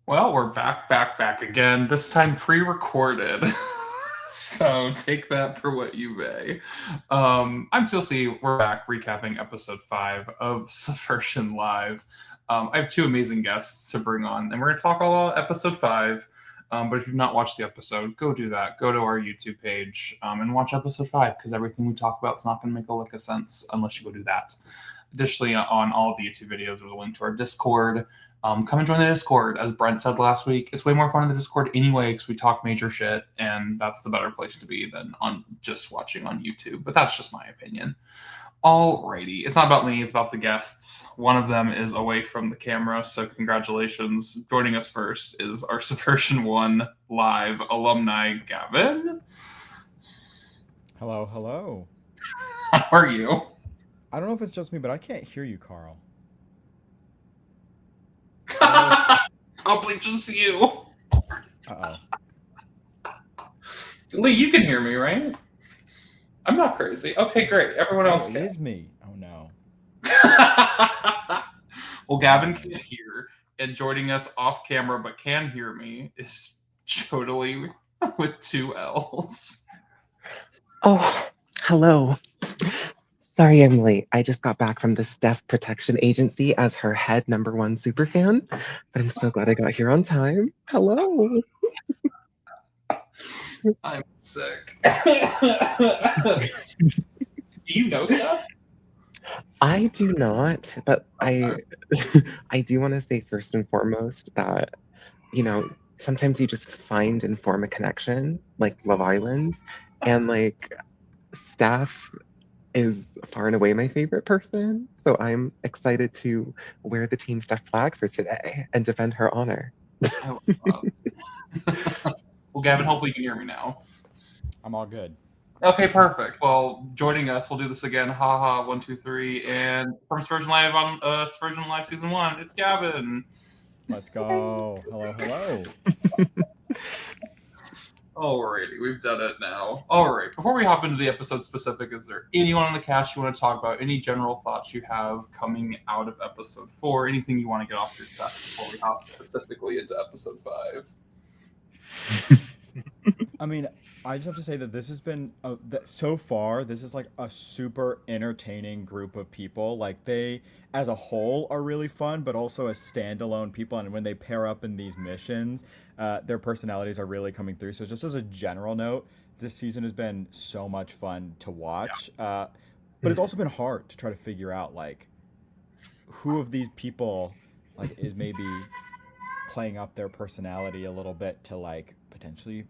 Well, we're back again. This time pre-recorded. So take that for what you may. I'm Silsey. We're back recapping episode 5 of Subversion Live. I have two amazing guests to bring on, and we're going to talk all about episode 5. But if you've not watched the episode, go do that. Go to our YouTube page and watch episode 5, because everything we talk about is not going to make a lick of sense unless you go do that. Additionally, on all of the YouTube videos, there's a link to our Discord. Come and join the Discord. As Brent said last week, it's way more fun in the Discord anyway because we talk major shit, and that's the better place to be than on just watching on YouTube. But that's just my opinion. Alrighty, it's not about me, it's about the guests. One of them is away from the camera, so congratulations. Joining us first is our Subversion 1 live alumni, Gavin. Hello, hello. How are you? I don't know if it's just me, but I can't hear you, Carl. Probably just you. Uh-oh. Lee, you can hear me, right? I'm not crazy. Okay, great. Everyone else can. It is me. Oh, no. Well, Gavin can't hear, and joining us off camera but can hear me is Jodilly with 2 L's. Oh, hello. Sorry I'm late. I just got back from the Steph Protection Agency as her head #1 superfan, but I'm so glad I got here on time. Hello. I'm sick. Do you know Steph? I do not, but I do want to say first and foremost that, sometimes you just find and form a connection, like Love Island, and Steph is far and away my favorite person. So I'm excited to wear the Team Steph flag for today and defend her honor. Well, Gavin, hopefully you can hear me now. I'm all good. Okay, perfect. Well, joining us, we'll do this again. Haha, 1, 2, 3, and from Subversion Live on Subversion Live Season 1, it's Gavin. Let's go. Hello, hello. Alrighty, we've done it now. Alright, before we hop into the episode specific, is there anyone on the cast you want to talk about? Any general thoughts you have coming out of episode 4? Anything you want to get off your chest before we hop specifically into episode 5? I mean, I just have to say that this has been, so far, this is like a super entertaining group of people. Like, they, as a whole, are really fun, but also as standalone people. And when they pair up in these missions, their personalities are really coming through. So just as a general note, this season has been so much fun to watch. But it's also been hard to try to figure out, like, who of these people, like, is maybe playing up their personality a little bit to, like, potentially,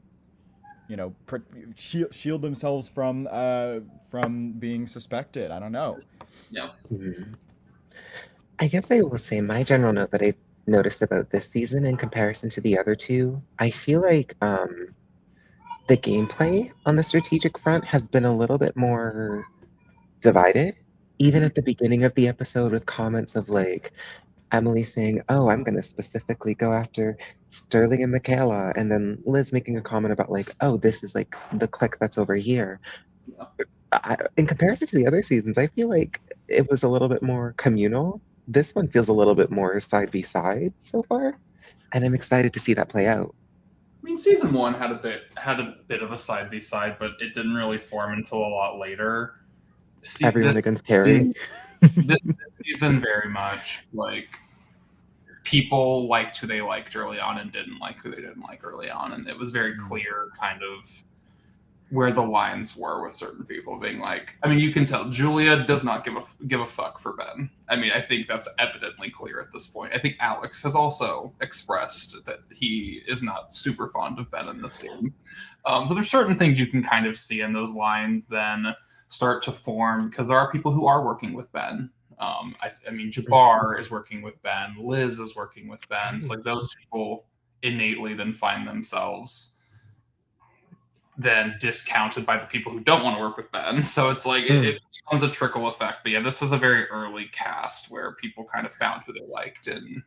shield themselves from being suspected. I don't know. Yeah. I guess I will say my general note that I've noticed about this season in comparison to the other two, I feel like the gameplay on the strategic front has been a little bit more divided. Even at the beginning of the episode with comments of like Emily saying, "Oh, I'm going to specifically go after Sterling and Michaela," and then Liz making a comment about like, "Oh, this is like the clique that's over here." In comparison to the other seasons, I feel like it was a little bit more communal. This one feels a little bit more side by side so far, and I'm excited to see that play out. I mean, season 1 had a bit of a side by side, but it didn't really form until a lot later. Everyone against Terry. This season, very much like people liked who they liked early on and didn't like who they didn't like early on, and it was very clear kind of where the lines were with certain people being like, I mean, you can tell Julia does not give a fuck for Ben. I mean, I think that's evidently clear at this point. I think Alex has also expressed that he is not super fond of Ben in this game. So there's certain things you can kind of see in those lines then start to form, because there are people who are working with Ben. I mean, Jabbar is working with Ben. Liz is working with Ben. So like those people innately then find themselves then discounted by the people who don't want to work with Ben. So it's like it becomes a trickle effect. But yeah, this is a very early cast where people kind of found who they liked and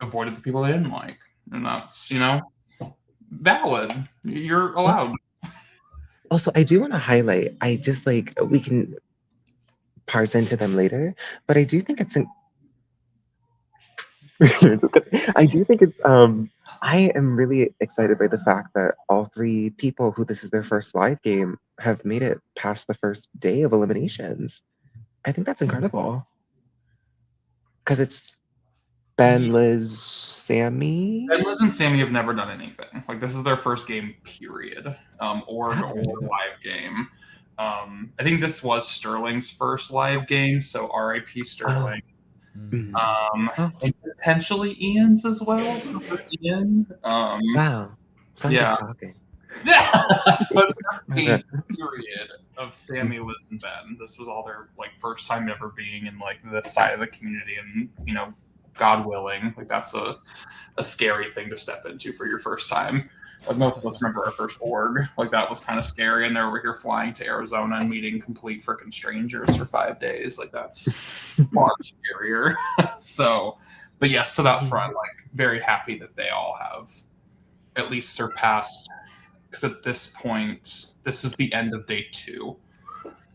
avoided the people they didn't like. And that's, valid. You're allowed. Also, I do want to highlight, I just like, we can parse into them later, but I do think it's I do think it's I am really excited by the fact that all three people who this is their first live game have made it past the first day of eliminations. I think that's incredible. Because it's Ben, Liz, Sammy. Ben, Liz, and Sammy have never done anything. Like, this is their first game, period. Or live game. I think this was Sterling's first live game, so R.I.P. Sterling. And potentially Ian's as well. So for Ian, Wow. So I'm just talking. But game period of Sammy, Liz, and Ben. This was all their like first time ever being in like the side of the community, and you know, God willing, like that's a scary thing to step into for your first time. Like most of us remember our first org, like that was kind of scary, and they're over here flying to Arizona and meeting complete freaking strangers for 5 days. Like that's far scarier. So, but yes, to that front, like very happy that they all have at least surpassed. Because at this point, this is the end of day 2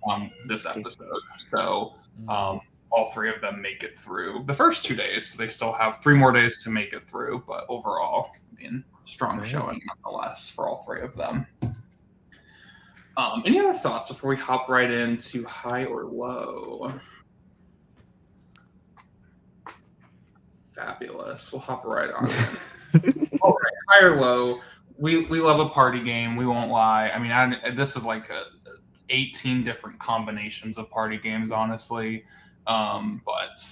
on this episode. So all 3 of them make it through the first 2 days. So they still have 3 more days to make it through. But overall, I mean, strong showing nonetheless for all 3 of them. Any other thoughts before we hop right into high or low? Fabulous. We'll hop right on. All right, high or low. We love a party game. We won't lie. I mean, this is like 18 different combinations of party games, honestly. But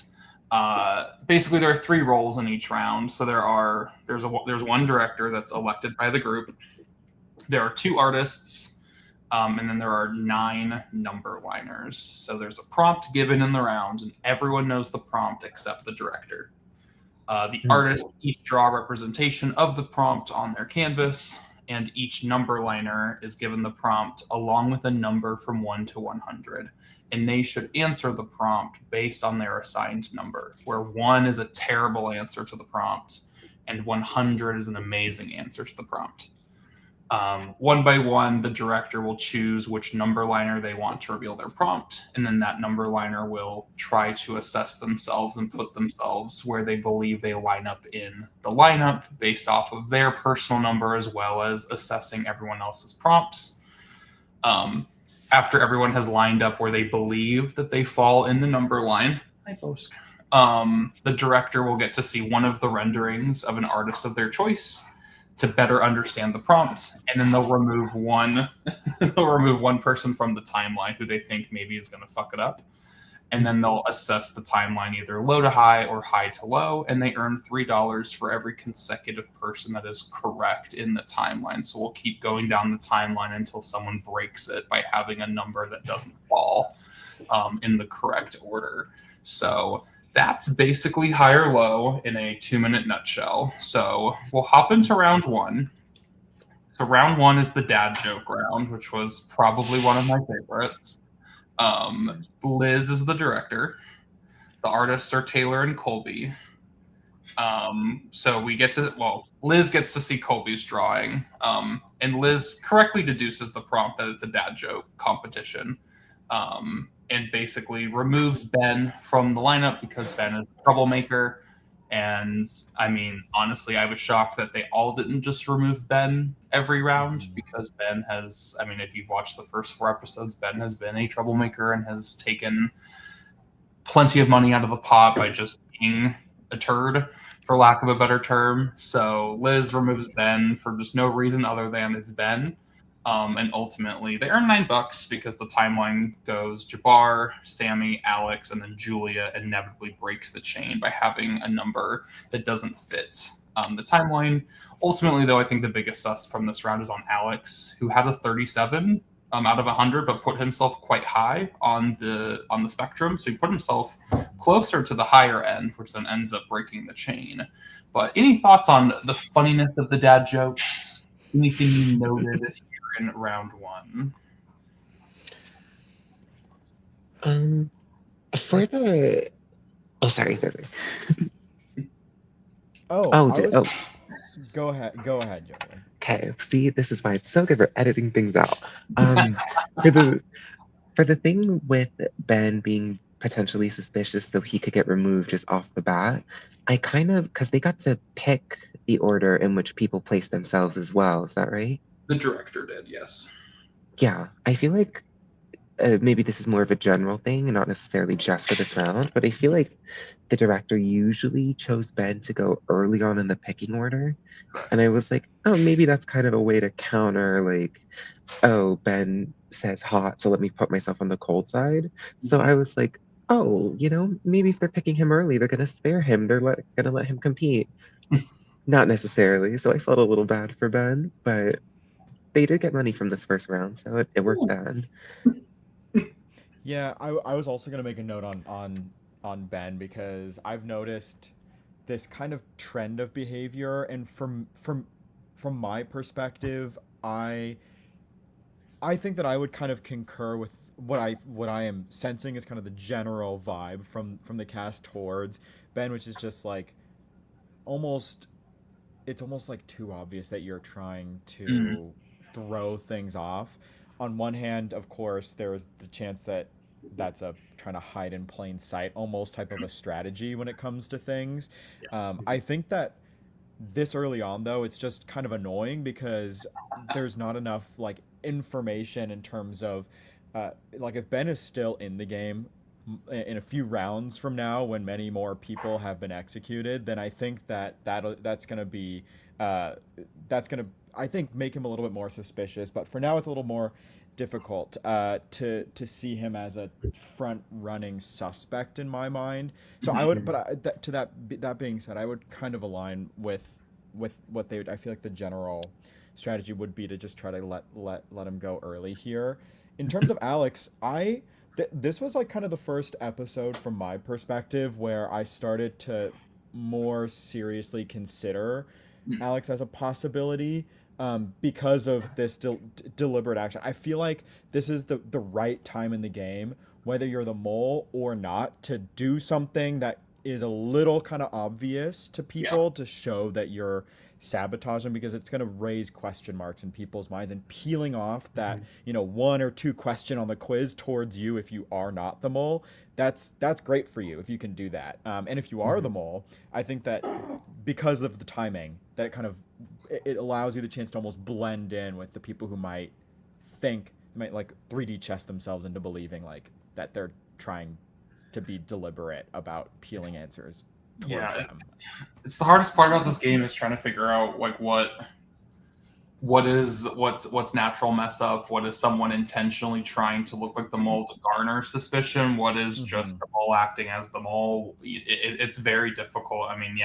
basically, there are 3 roles in each round. So there's one director that's elected by the group. There are 2 artists, and then there are 9 number liners. So there's a prompt given in the round, and everyone knows the prompt except the director. The artists each draw a representation of the prompt on their canvas, and each number liner is given the prompt along with a number from 1 to 100. And they should answer the prompt based on their assigned number, where 1 is a terrible answer to the prompt, and 100 is an amazing answer to the prompt. One by one, the director will choose which number liner they want to reveal their prompt, and then that number liner will try to assess themselves and put themselves where they believe they line up in the lineup based off of their personal number, as well as assessing everyone else's prompts. After everyone has lined up where they believe that they fall in the number line, the director will get to see one of the renderings of an artist of their choice to better understand the prompt, and then they'll remove one person from the timeline who they think maybe is going to fuck it up, and then they'll assess the timeline either low to high or high to low, and they earn $3 for every consecutive person that is correct in the timeline. So we'll keep going down the timeline until someone breaks it by having a number that doesn't fall in the correct order. So that's basically high or low in a 2-minute nutshell. So we'll hop into round 1. So round 1 is the dad joke round, which was probably one of my favorites. Liz is the director. The artists are Taylor and Colby. So Liz gets to see Colby's drawing. And Liz correctly deduces the prompt that it's a dad joke competition. And basically removes Ben from the lineup because Ben is a troublemaker. And I mean, honestly, I was shocked that they all didn't just remove Ben every round, because Ben has, I mean, if you've watched the first 4 episodes, Ben has been a troublemaker and has taken plenty of money out of the pot by just being a turd, for lack of a better term. So Liz removes Ben for just no reason other than it's Ben. And ultimately, they earn $9 because the timeline goes Jabbar, Sammy, Alex, and then Julia inevitably breaks the chain by having a number that doesn't fit the timeline. Ultimately, though, I think the biggest sus from this round is on Alex, who had a 37 out of 100, but put himself quite high on the spectrum. So he put himself closer to the higher end, which then ends up breaking the chain. But any thoughts on the funniness of the dad jokes? Anything you noted in round 1? For the sorry. Go ahead, Jodilly. Okay, see, this is why it's so good for editing things out. For the thing with Ben being potentially suspicious so he could get removed just off the bat. I kind of, because they got to pick the order in which people place themselves as well. Is that right? The director did, yes. Yeah, I feel like maybe this is more of a general thing and not necessarily just for this round, but I feel like the director usually chose Ben to go early on in the picking order. And I was like, oh, maybe that's kind of a way to counter, like, oh, Ben says hot, so let me put myself on the cold side. So I was like, oh, maybe if they're picking him early, they're going to spare him. They're going to let him compete. Not necessarily. So I felt a little bad for Ben, but they did get money from this first round, so it worked out. Yeah, I was also gonna make a note on Ben because I've noticed this kind of trend of behavior, and from my perspective, I think that I would kind of concur with what I am sensing is kind of the general vibe from the cast towards Ben, which is just like almost it's almost like too obvious that you're trying to throw things off. On one hand, of course, there's the chance that that's a trying to hide in plain sight, almost type of a strategy when it comes to things. I think that this early on, though, it's just kind of annoying because there's not enough like information in terms of like if Ben is still in the game in a few rounds from now when many more people have been executed, then I think that's going to be that's going to I think make him a little bit more suspicious. But for now, it's a little more difficult to see him as a front running suspect in my mind. So I would, but that being said, I would kind of align with what they would. I feel like the general strategy would be to just try to let him go early here. In terms of Alex, this was like kind of the first episode from my perspective where I started to more seriously consider Alex as a possibility because of this deliberate action. I feel like this is the right time in the game, whether you're the mole or not, to do something that is a little kind of obvious to people to show that you're sabotaging, because it's going to raise question marks in people's minds and peeling off that one or two question on the quiz towards you if you are not the mole. That's great for you if you can do that, and if you are the mole, I think that because of the timing, that it allows you the chance to almost blend in with the people who might like 3D chess themselves into believing like that they're trying to be deliberate about peeling answers towards them. It's the hardest part about this game is trying to figure out like what's natural mess up, what is someone intentionally trying to look like the mole to garner suspicion, what is just the mole acting as the mole. It's very difficult. I mean,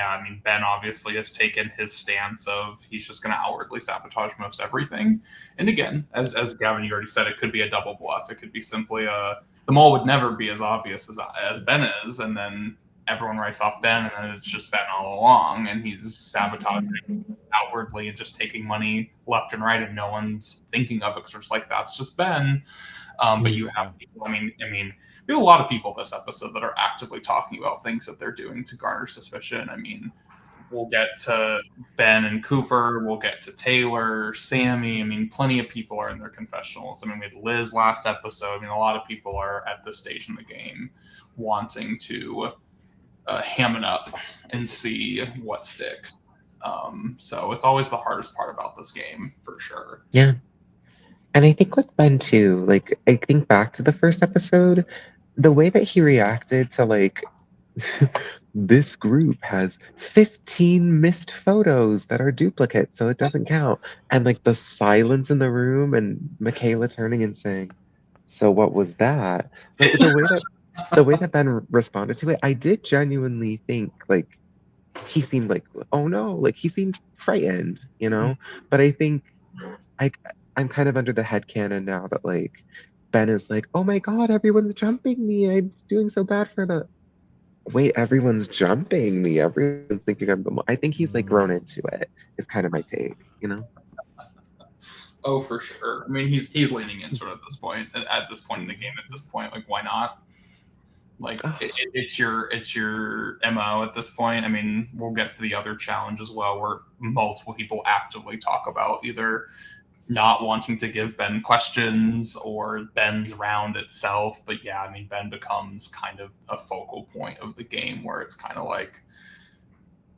Ben obviously has taken his stance of he's just going to outwardly sabotage most everything. And again, as Gavin, you already said, it could be a double bluff. It could be simply the mole would never be as obvious as Ben is, and then everyone writes off Ben, and then it's just Ben all along, and he's sabotaging outwardly and just taking money left and right, and no one's thinking of it because it's like that's just Ben. But you have people. I mean, we have a lot of people this episode that are actively talking about things that they're doing to garner suspicion. I mean, we'll get to Ben and Cooper. We'll get to Taylor, Sammy. I mean, plenty of people are in their confessionals. I mean, we had Liz last episode. I mean, a lot of people are at this stage in the game wanting to ham it up and see what sticks. So it's always the hardest part about this game, for sure. Yeah. And I think with Ben too, like I think back to the first episode, the way that he reacted to like this group has 15 missed photos that are duplicates, so it doesn't count. And like the silence in the room and Michaela turning and saying, so what was that? Like the way that Ben responded to it, I did genuinely think like he seemed like, oh no, like he seemed frightened, But I think I'm kind of under the headcanon now that like Ben is like, oh my god, everyone's jumping me. I'm doing so bad for the wait, everyone's jumping me. Everyone's thinking I'm the I think he's like grown into it, is kind of my take, Oh, for sure. I mean, he's leaning into it at this point. At this point in the game, at this point, like why not? Like it's your MO at this point. I mean, we'll get to the other challenge as well, where multiple people actively talk about either not wanting to give Ben questions or Ben's round itself. But yeah, I mean, Ben becomes kind of a focal point of the game where it's kind of like,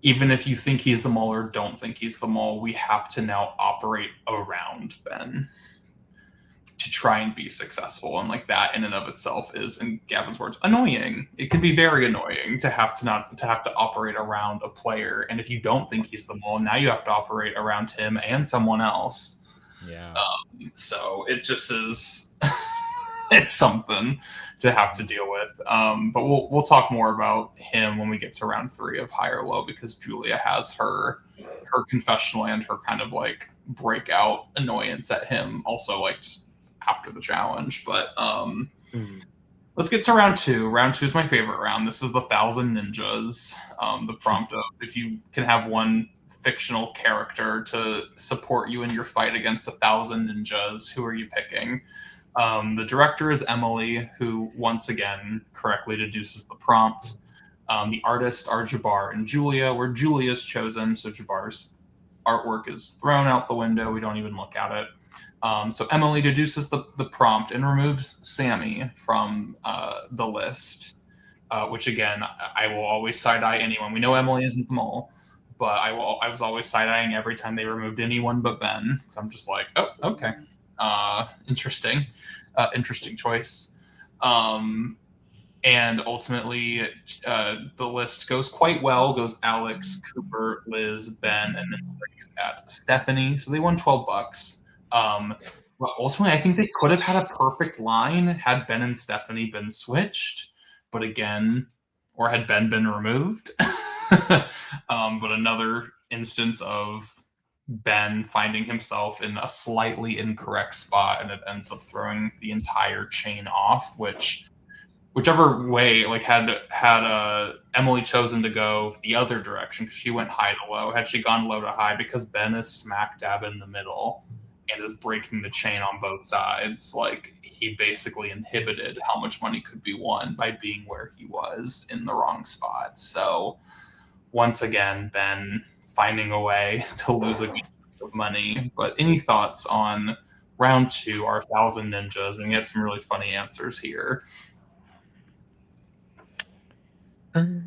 even if you think he's the mole or don't think he's the mole, we have to now operate around Ben to try and be successful. And like that in and of itself is, in Gavin's words, annoying. It can be very annoying to have to operate around a player. And if you don't think he's the mole, now you have to operate around him and someone else. Yeah. So it just is it's something to have to deal with. But we'll talk more about him when we get to round 3 of High or Low, because Julia has her confessional and her kind of like breakout annoyance at him also, like just after the challenge. But let's get to round 2. Round 2 is my favorite round. This is the 1,000 Ninjas. The prompt of, if you can have one fictional character to support you in your fight against 1,000 ninjas, who are you picking? The director is Emily, who once again correctly deduces the prompt. The artists are Jabbar and Julia, where Julia is chosen, so Jabbar's artwork is thrown out the window. We don't even look at it. So Emily deduces the prompt and removes Sammy from the list, which again, I will always side-eye anyone. We know Emily isn't the mole, but I was always side-eyeing every time they removed anyone but Ben, because I'm just like, oh, okay. Interesting choice. And ultimately, the list goes quite well. Goes Alex, Cooper, Liz, Ben, and then breaks at Stephanie. So they won $12. But ultimately, I think they could have had a perfect line had Ben and Stephanie been switched. But again, or had Ben been removed. But another instance of Ben finding himself in a slightly incorrect spot, and it ends up throwing the entire chain off, whichever way, like had Emily chosen to go the other direction, because she went high to low, had she gone low to high, because Ben is smack dab in the middle and is breaking the chain on both sides, like he basically inhibited how much money could be won by being where he was in the wrong spot. So once again, Ben finding a way to lose a good amount of money. But any thoughts on round 2, our 1,000 ninjas? We get some really funny answers here. I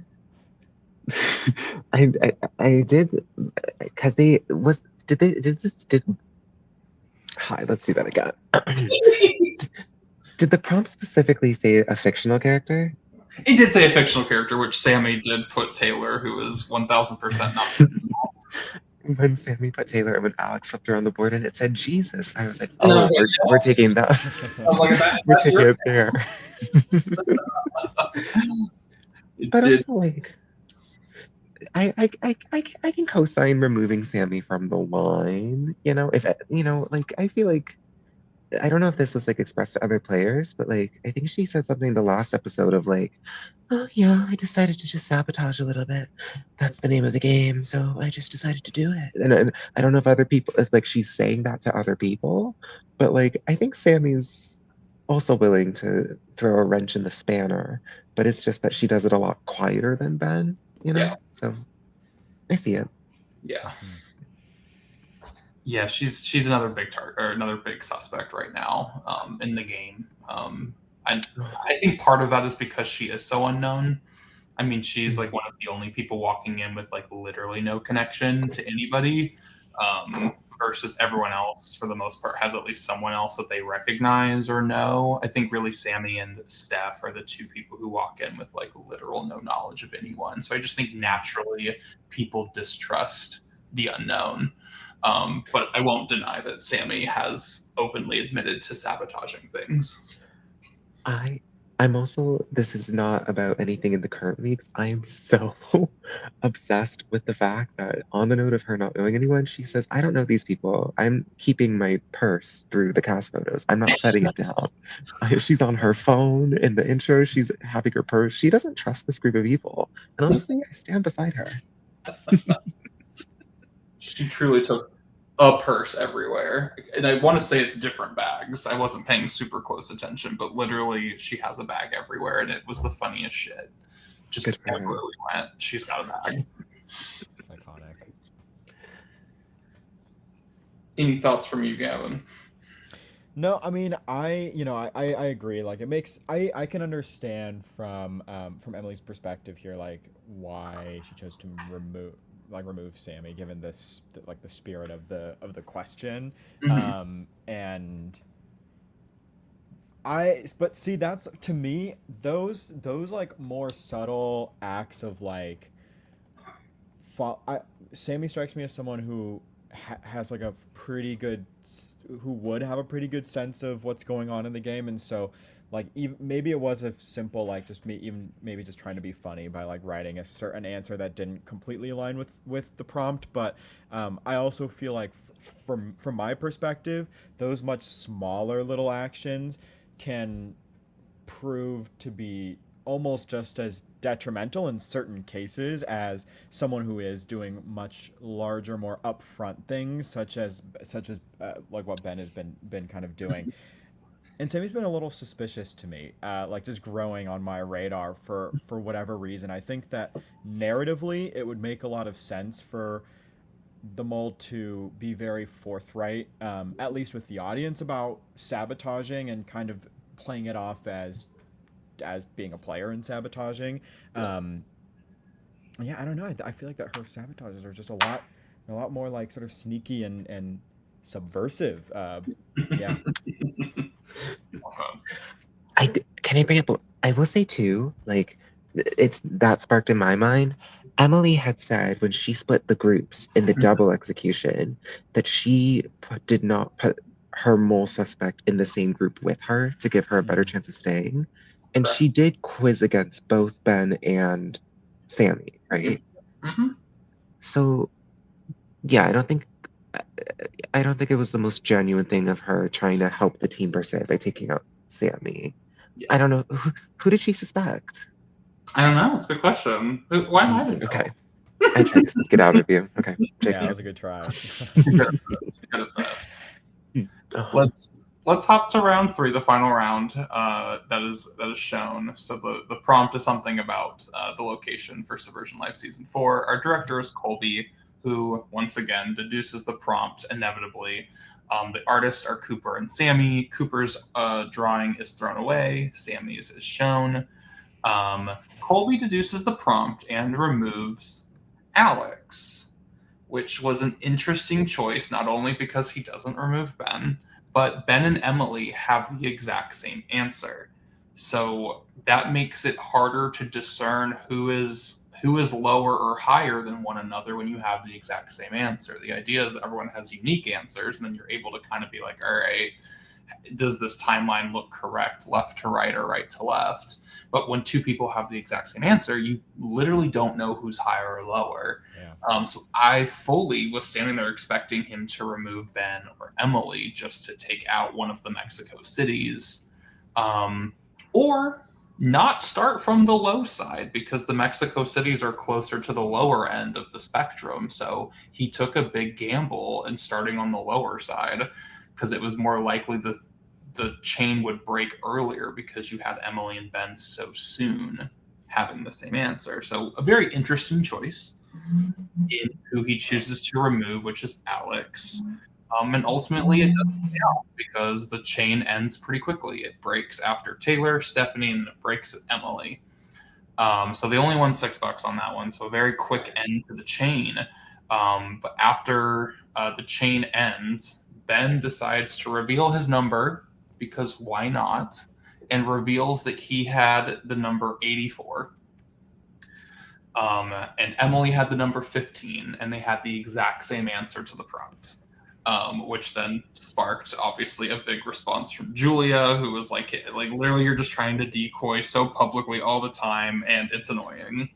did, because hi, let's do that again. Did the prompt specifically say a fictional character? It did say a fictional character, which Sammy did put Taylor, who is 1,000% not. When Sammy put Taylor and when Alex flipped around the board and it said Jesus, I was like, oh, we're taking that. We're taking it there. But also, like, I can co-sign removing Sammy from the line. Like, I feel like, I don't know if this was like expressed to other players, but like I think she said something in the last episode of like, oh yeah, I decided to just sabotage a little bit. That's the name of the game, so I just decided to do it. And I don't know if like she's saying that to other people, but like I think Sammy's also willing to throw a wrench in the spanner, but it's just that she does it a lot quieter than Ben, Yeah. So I see it. Yeah. Yeah, she's another big target, or another big suspect right now in the game. I think part of that is because she is so unknown. I mean, she's like one of the only people walking in with like literally no connection to anybody, versus everyone else, for the most part, has at least someone else that they recognize or know. I think really Sammy and Steph are the two people who walk in with like literal no knowledge of anyone. So I just think naturally people distrust the unknown. But I won't deny that Sammy has openly admitted to sabotaging things. I'm also, this is not about anything in the current weeks. I am so obsessed with the fact that on the note of her not knowing anyone, she says, I don't know these people. I'm keeping my purse through the cast photos. I'm not setting it down. She's on her phone in the intro. She's having her purse. She doesn't trust this group of people. And honestly, I stand beside her. She truly took a purse everywhere. And I want to say it's different bags. I wasn't paying super close attention, but literally she has a bag everywhere, and it was the funniest shit. Just everywhere we went, she's got a bag. It's iconic. Any thoughts from you, Gavin? No, I mean, I agree. Like, it makes I can understand from Emily's perspective here, like why she chose to remove Sammy, given this like the spirit of the question, Mm-hmm. and but see, that's to me those like more subtle acts of like, Sammy strikes me as someone who has like a pretty good, who would have a pretty good sense of what's going on in the game, and so like even maybe it was a simple like just me even maybe just trying to be funny by like writing a certain answer that didn't completely align with the prompt, but I also feel like from my perspective, those much smaller little actions can prove to be almost just as detrimental in certain cases as someone who is doing much larger, more upfront things, such as like what Ben has been kind of doing. And Sammy's been a little suspicious to me, like just growing on my radar for whatever reason. I think that narratively, it would make a lot of sense for the mole to be very forthright, at least with the audience, about sabotaging and kind of playing it off as being a player in sabotaging. Um, yeah, I don't know. I feel like that her sabotages are just a lot more like sort of sneaky and subversive. Yeah. Can I bring up? I will say too, like it's that sparked in my mind. Emily had said when she split the groups in the double execution that she did not put her mole suspect in the same group with her to give her a better chance of staying, and she did quiz against both Ben and Sammy, right? Mm-hmm. So yeah, I don't think it was the most genuine thing of her trying to help the team per se by taking out Sammy. Yeah. I don't know who did she suspect. I don't know. It's a good question. Why am I the Okay, I tried to sneak it out of you. Okay, Yeah, that JP. was a good try. Good at this. Oh, Let's hop to round 3, the final round. That is shown. So the prompt is something about the location for Subversion Live Season 4. Our director is Colby, who once again deduces the prompt inevitably. The artists are Cooper and Sammy. Cooper's drawing is thrown away. Sammy's is shown. Colby deduces the prompt and removes Alex, which was an interesting choice, not only because he doesn't remove Ben, but Ben and Emily have the exact same answer. So that makes it harder to discern who is lower or higher than one another when you have the exact same answer. The idea is that everyone has unique answers, and then you're able to kind of be like, all right, does this timeline look correct, left to right or right to left? But when two people have the exact same answer, you literally don't know who's higher or lower. Yeah. So I fully was standing there expecting him to remove Ben or Emily just to take out one of the Mexico cities, or not start from the low side because the Mexico cities are closer to the lower end of the spectrum. So he took a big gamble in starting on the lower side because it was more likely the chain would break earlier because you had Emily and Ben so soon having the same answer. So a very interesting choice in who he chooses to remove, which is Alex. And ultimately, it doesn't pay off because the chain ends pretty quickly. It breaks after Taylor, Stephanie, and it breaks at Emily. So they only won $6 on that one. So a very quick end to the chain. But after the chain ends, Ben decides to reveal his number because why not? And reveals that he had the number 84. And Emily had the number 15, and they had the exact same answer to the prompt, which then sparked obviously a big response from Julia, who was like literally you're just trying to decoy so publicly all the time, and it's annoying.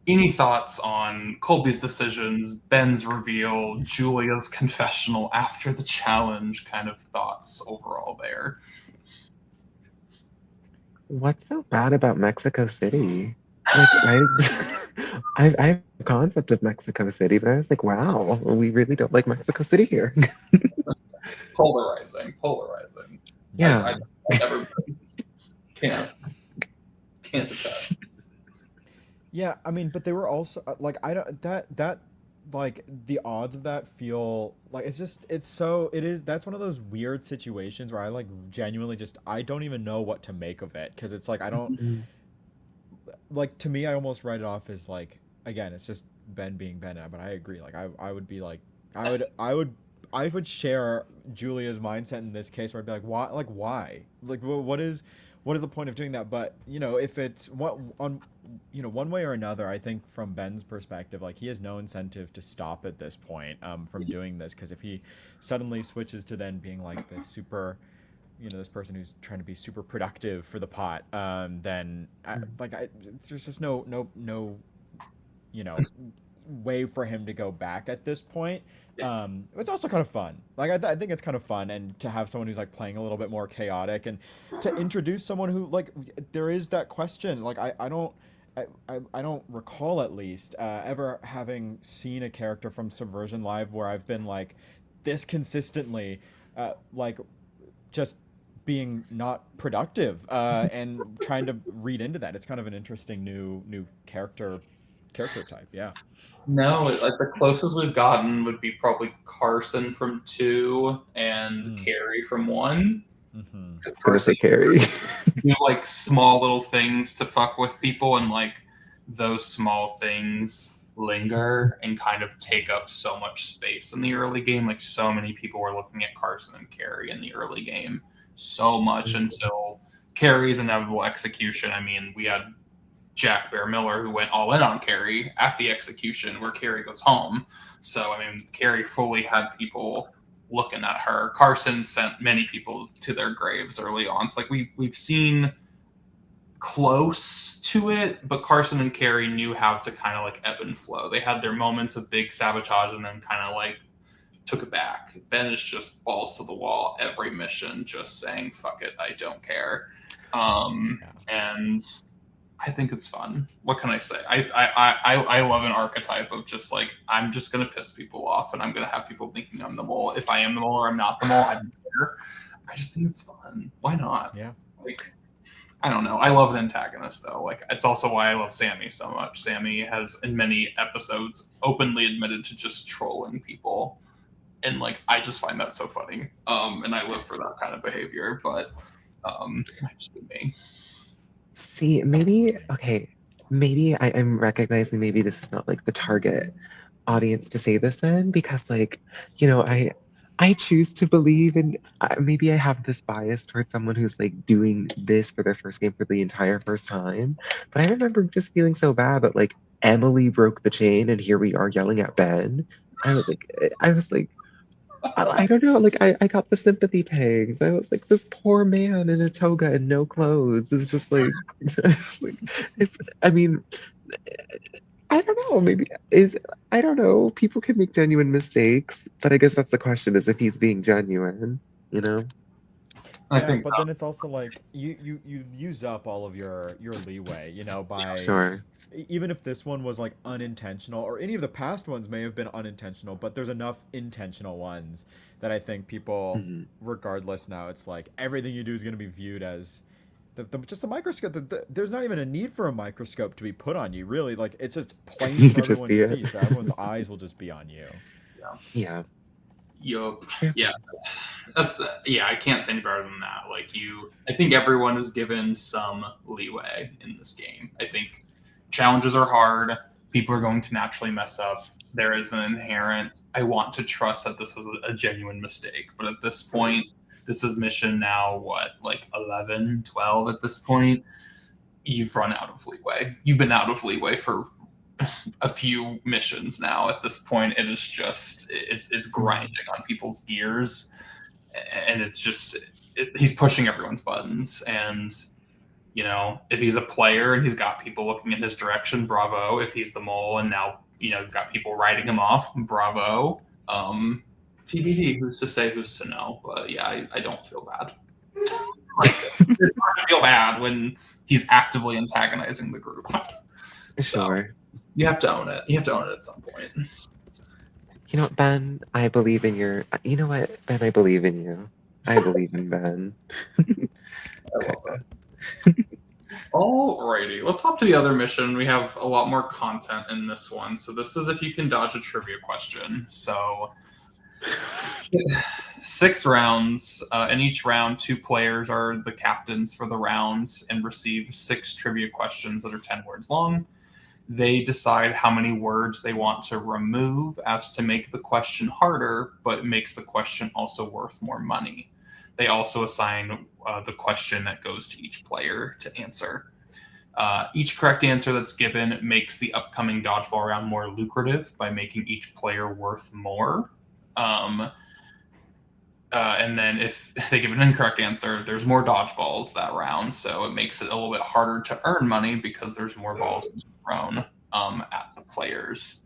Any thoughts on Colby's decisions, Ben's reveal, Julia's confessional after the challenge? Kind of thoughts overall there. what's so bad about Mexico City? Like I have a concept of Mexico City, but I was like, wow, we really don't like Mexico City here. Polarizing. Yeah. I never can't attest. Yeah, I mean, but they were also like I don't that like the odds of that feel like that's one of those weird situations where I like genuinely just I don't even know what to make of it because it's like I don't Mhm. like to me I almost write it off as like again it's just Ben being Ben, but I agree like I would be like I would share Julia's mindset in this case where I'd be why like what is the point of doing that? But you know, if it's what on you know one way or another, I think from Ben's perspective, like he has no incentive to stop at this point from doing this because if he suddenly switches to then being like this super, you know, this person who's trying to be super productive for the pot, then there's just no you know way for him to go back at this point. It's also kind of fun. Like I think it's kind of fun, and to have someone who's like playing a little bit more chaotic, and to introduce someone who like there is that question. Like I don't recall at least ever having seen a character from Subversion Live where I've been like this consistently, like just being not productive and trying to read into that. It's kind of an interesting new character type. Yeah. No, like the closest we've gotten would be probably Carson from 2 and Mm. Carrie from 1. Mm-hmm. Because I was gonna say Carrie. do like small little things to fuck with people, and like those small things linger and kind of take up so much space in the early game. Like so many people were looking at Carson and Carrie in the early game so much until Carrie's inevitable execution. I mean, we had Jack Bear Miller who went all in on Carrie at the execution where Carrie goes home. So I mean, Carrie fully had people looking at her. Carson sent many people to their graves early on. So like we've seen close to it, but Carson and Carrie knew how to kind of like ebb and flow. They had their moments of big sabotage and then kind of like took it back. Ben is just balls to the wall every mission, just saying "fuck it, I don't care," and I think it's fun. What can I say? I love an archetype of just like I'm just gonna piss people off and I'm gonna have people thinking I'm the mole. If I am the mole or I'm not the mole, I don't care. I just think it's fun. Why not? Yeah. Like I don't know. I love an antagonist though. Like it's also why I love Sammy so much. Sammy has in many episodes openly admitted to just trolling people. And like I just find that so funny. And I live for that kind of behavior, but might just be me. See, maybe I'm recognizing maybe this is not like the target audience to say this in because like, you know, I choose to believe in maybe I have this bias towards someone who's like doing this for their first game for the entire first time. But I remember just feeling so bad that like Emily broke the chain and here we are yelling at Ben. I was like, I don't know, like I got the sympathy pangs. I was like, this poor man in a toga and no clothes is just like, it's like I mean, I don't know, maybe I don't know. People can make genuine mistakes, but I guess that's the question is if he's being genuine, you know? I Yeah, think but then it's also like you use up all of your leeway, you know, by Sure. even if this one was like unintentional or any of the past ones may have been unintentional, but there's enough intentional ones that I think people Mhm. regardless now it's like everything you do is going to be viewed as just a microscope. There's not even a need for a microscope to be put on you, really. Like it's just plain You for could just everyone see to it. see, so everyone's eyes will just be on you. Yeah. yup. Yeah. Yeah. That's yeah, I can't say any better than that. Like I think everyone is given some leeway in this game. I think challenges are hard. People are going to naturally mess up. There is an inherent I want to trust that this was a genuine mistake. But at this point, this is mission now what, like 11, 12 at this point. You've run out of leeway. You've been out of leeway for a few missions now. At this point, it is just it's grinding on people's gears, and it's just he's pushing everyone's buttons. And you know, if he's a player and he's got people looking in his direction, bravo. If he's the mole and now you know got people writing him off, bravo. TBD, who's to say, who's to know? But yeah, I don't feel bad. Like it's hard to feel bad when he's actively antagonizing the group. So Sure. you have to own it. You have to own it at some point. You know what, Ben? I believe in your. You know what, Ben? I believe in you. I believe in Ben. I love it. Alrighty, let's hop to the other mission. We have a lot more content in this one. So this is if you can dodge a trivia question. So 6 rounds. In each round, 2 players are the captains for the rounds and receive 6 trivia questions that are 10 words long. They decide how many words they want to remove as to make the question harder, but it makes the question also worth more money. They also assign the question that goes to each player to answer. Each correct answer that's given makes the upcoming dodgeball round more lucrative by making each player worth more. And then if they give an incorrect answer, there's more dodgeballs that round. So it makes it a little bit harder to earn money because there's more balls being thrown at the players.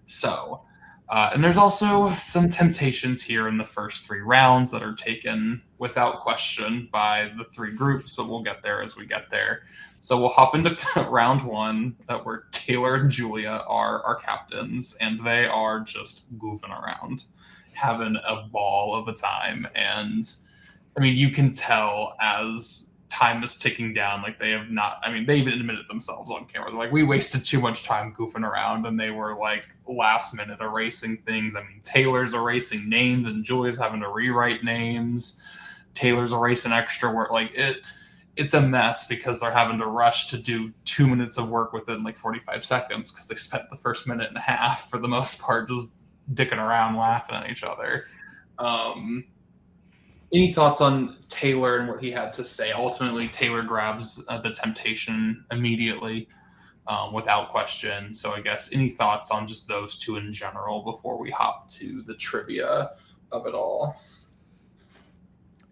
So, and there's also some temptations here in the first 3 rounds that are taken without question by the 3 groups, but we'll get there as we get there. So we'll hop into round 1 where Taylor and Julia are our captains, and they are just goofing around, having a ball of a time. And I mean, you can tell as time is ticking down, like they have not, I mean, they even admitted themselves on camera. They're like, we wasted too much time goofing around, and they were like last minute erasing things. I mean, Taylor's erasing names and Julia's having to rewrite names. Taylor's erasing extra work. Like it's a mess because they're having to rush to do 2 minutes of work within like 45 seconds because they spent the first minute and a half for the most part just dicking around laughing at each other. Any thoughts on Taylor and what he had to say? Ultimately, Taylor grabs the temptation immediately without question. So I guess any thoughts on just those 2 in general before we hop to the trivia of it all?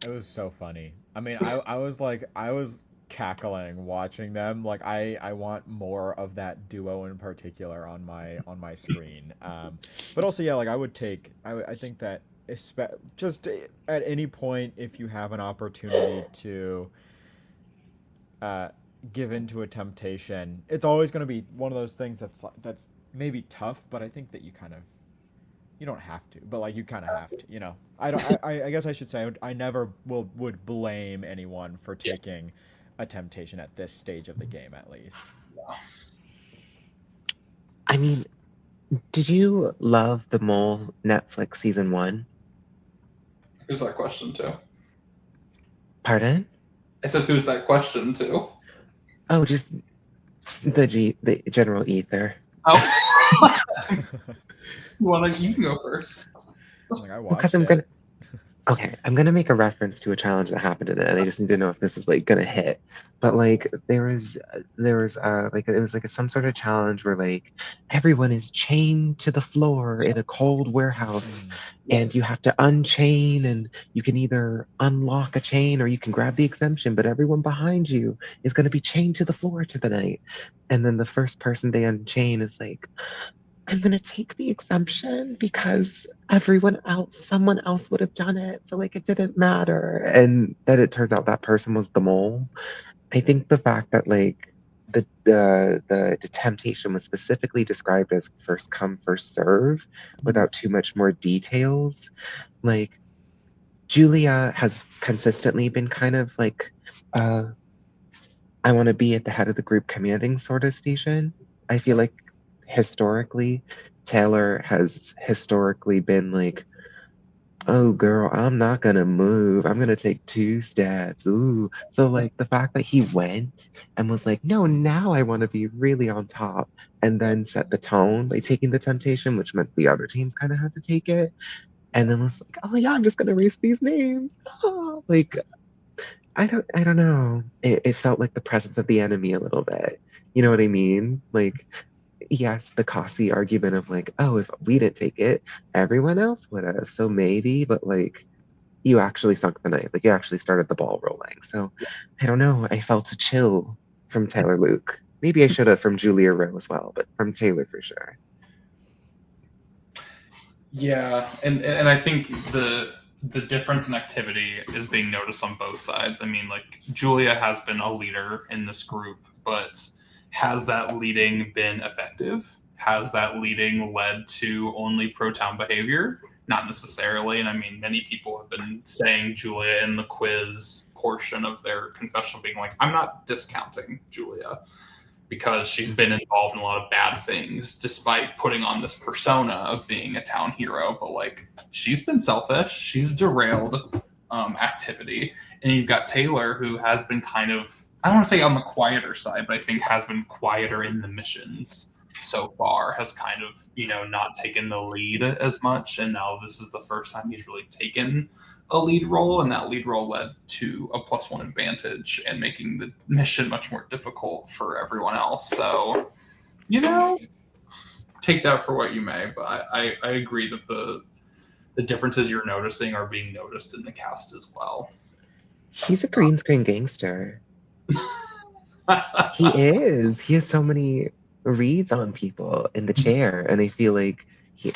It was so funny. I mean, I was cackling watching them. Like I want more of that duo in particular on my screen. But also, yeah, like I think that just at any point, if you have an opportunity to give into a temptation, it's always going to be one of those things that's maybe tough, but I think that you don't have to, but like you kind of have to, you know. I guess I should say I never would blame anyone for taking a temptation at this stage of the game, at least. I mean, did you love The Mole Netflix season 1? Who's that question to? Pardon? I said, who's that question to? Oh, just the general ether. Oh. You can go first. Like I watched Because it. I'm gonna make a reference to a challenge that happened in it, and I just need to know if this is like gonna hit. But like there was like it was like some sort of challenge where like everyone is chained to the floor in a cold warehouse, and you have to unchain, and you can either unlock a chain or you can grab the exemption, but everyone behind you is gonna be chained to the floor to the night. And then the first person they unchain is like, I'm gonna take the exemption because someone else would have done it. So like it didn't matter. And then it turns out that person was the mole. I think the fact that like the temptation was specifically described as first come, first serve without too much more details. Like Julia has consistently been kind of like I want to be at the head of the group commanding sort of station. I feel like historically, Taylor has historically been like, oh girl, I'm not gonna move. I'm gonna take 2 steps. Ooh. So like the fact that he went and was like, no, now I want to be really on top, and then set the tone by taking the temptation, which meant the other teams kind of had to take it, and then was like, oh yeah, I'm just gonna erase these names. Oh, like I don't know. It felt like the presence of the enemy a little bit. You know what I mean? Like, yes, the Kasi argument of like, oh, if we didn't take it, everyone else would have. So maybe, but like, you actually sunk the knife. Like, you actually started the ball rolling. So I don't know. I felt a chill from Taylor Luke. Maybe I should have from Julia Rowe as well, but from Taylor for sure. Yeah, and I think the difference in activity is being noticed on both sides. I mean, like Julia has been a leader in this group, but has that leading been effective? Has that leading led to only pro-town behavior? Not necessarily. And I mean, many people have been saying Julia in the quiz portion of their confessional being like, I'm not discounting Julia because she's been involved in a lot of bad things despite putting on this persona of being a town hero. But like, she's been selfish. She's derailed activity. And you've got Taylor, who has been kind of, I don't want to say on the quieter side, but I think has been quieter in the missions so far, has kind of, not taken the lead as much. And now this is the first time he's really taken a lead role, and that lead role led to a +1 advantage and making the mission much more difficult for everyone else. So, take that for what you may, but I agree that the differences you're noticing are being noticed in the cast as well. He's a green screen gangster. He is. He has so many reads on people in the chair, and I feel like he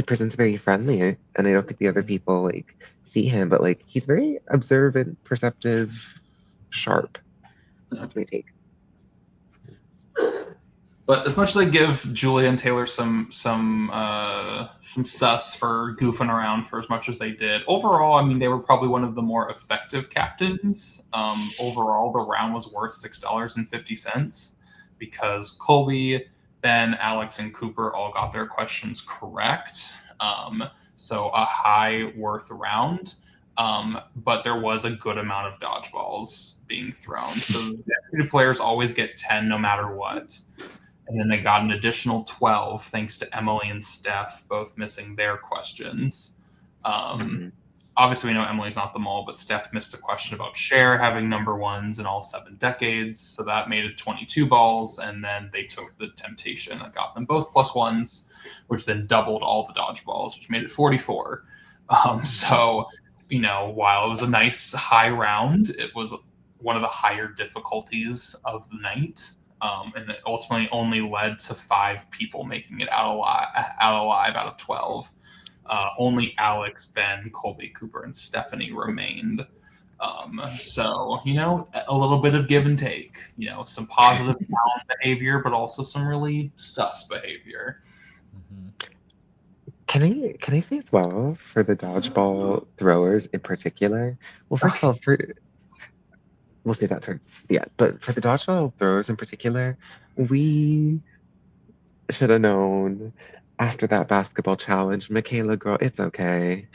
presents very friendly, and I don't think the other people like see him, but like he's very observant, perceptive, sharp. That's my take. But as much as I give Julia and Taylor some sus for goofing around for as much as they did, overall, I mean, they were probably one of the more effective captains. Overall, the round was worth $6.50 because Colby, Ben, Alex, and Cooper all got their questions correct. So a high worth round. But there was a good amount of dodgeballs being thrown. So the players always get 10 no matter what. And then they got an additional 12 thanks to Emily and Steph both missing their questions. Obviously, we know Emily's not the mole, but Steph missed a question about Cher having number ones in all 7 decades. So that made it 22 balls. And then they took the temptation that got them both +1s, which then doubled all the dodgeballs, which made it 44. So, while it was a nice high round, it was one of the higher difficulties of the night. And it ultimately only led to 5 people making it out alive out of 12. Only Alex, Ben, Colby, Cooper, and Stephanie remained. So, a little bit of give and take. Some positive behavior, but also some really sus behavior. Can I say as well for the dodgeball throwers in particular? Well, first of all, we'll say that towards the end. But for the dodgeball throwers in particular, we should have known after that basketball challenge, Michaela, girl, it's okay.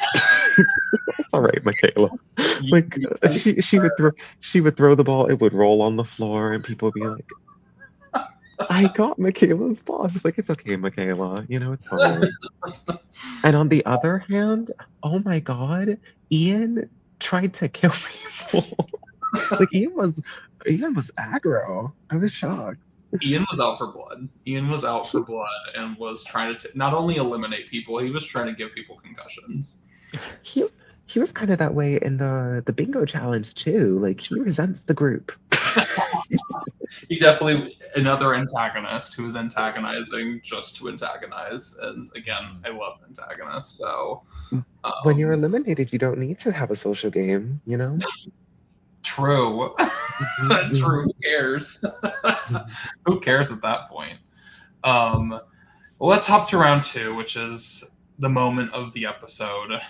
It's all right, Michaela. Like she would throw the ball, it would roll on the floor, and people would be like, I got Michaela's boss. It's like, it's okay, Michaela. It's fine. And on the other hand, oh my God, Ian tried to kill people. Like Ian was aggro. I was shocked. Ian was out for blood. And was trying to not only eliminate people, he was trying to give people concussions. He was kind of that way in the bingo challenge too. Like he resents the group. He definitely another antagonist who is antagonizing just to antagonize. And again, I love antagonists. So when you're eliminated, you don't need to have a social game, True. True. Who cares? Who cares at that point? Well, let's hop to round 2, which is the moment of the episode.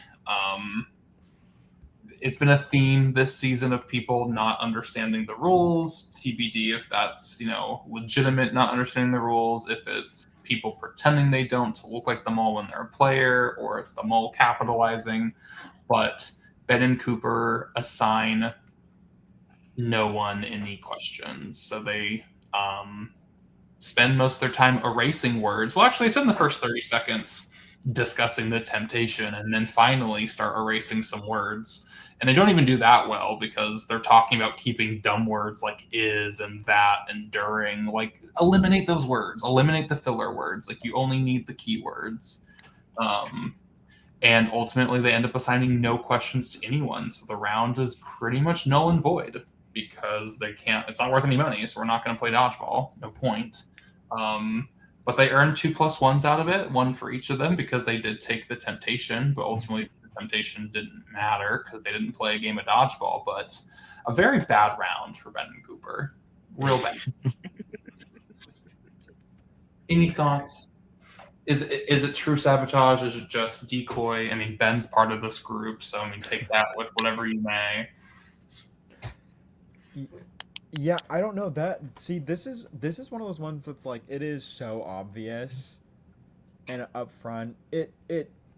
It's been a theme this season of people not understanding the rules. TBD if that's, legitimate not understanding the rules, if it's people pretending they don't to look like the mole when they're a player, or it's the mole capitalizing. But Ben and Cooper assign no one any questions. So they spend most of their time erasing words. Well, actually, they spend the first 30 seconds discussing the temptation and then finally start erasing some words. And they don't even do that well because they're talking about keeping dumb words like is and that and during. Like, eliminate those words. Eliminate the filler words. Like, you only need the keywords. And ultimately, they end up assigning no questions to anyone. So the round is pretty much null and void because they can't. It's not worth any money, so we're not going to play dodgeball. No point. But they earned 2 +1s out of it, 1 for each of them because they did take the temptation, but ultimately the temptation didn't matter because they didn't play a game of dodgeball. But a very bad round for Ben and Cooper. Real bad. Any thoughts? Is it true sabotage? Is it just decoy? I mean, Ben's part of this group, so take that with whatever you may. Yeah, I don't know that. See, this is one of those ones that's like it is so obvious and upfront. It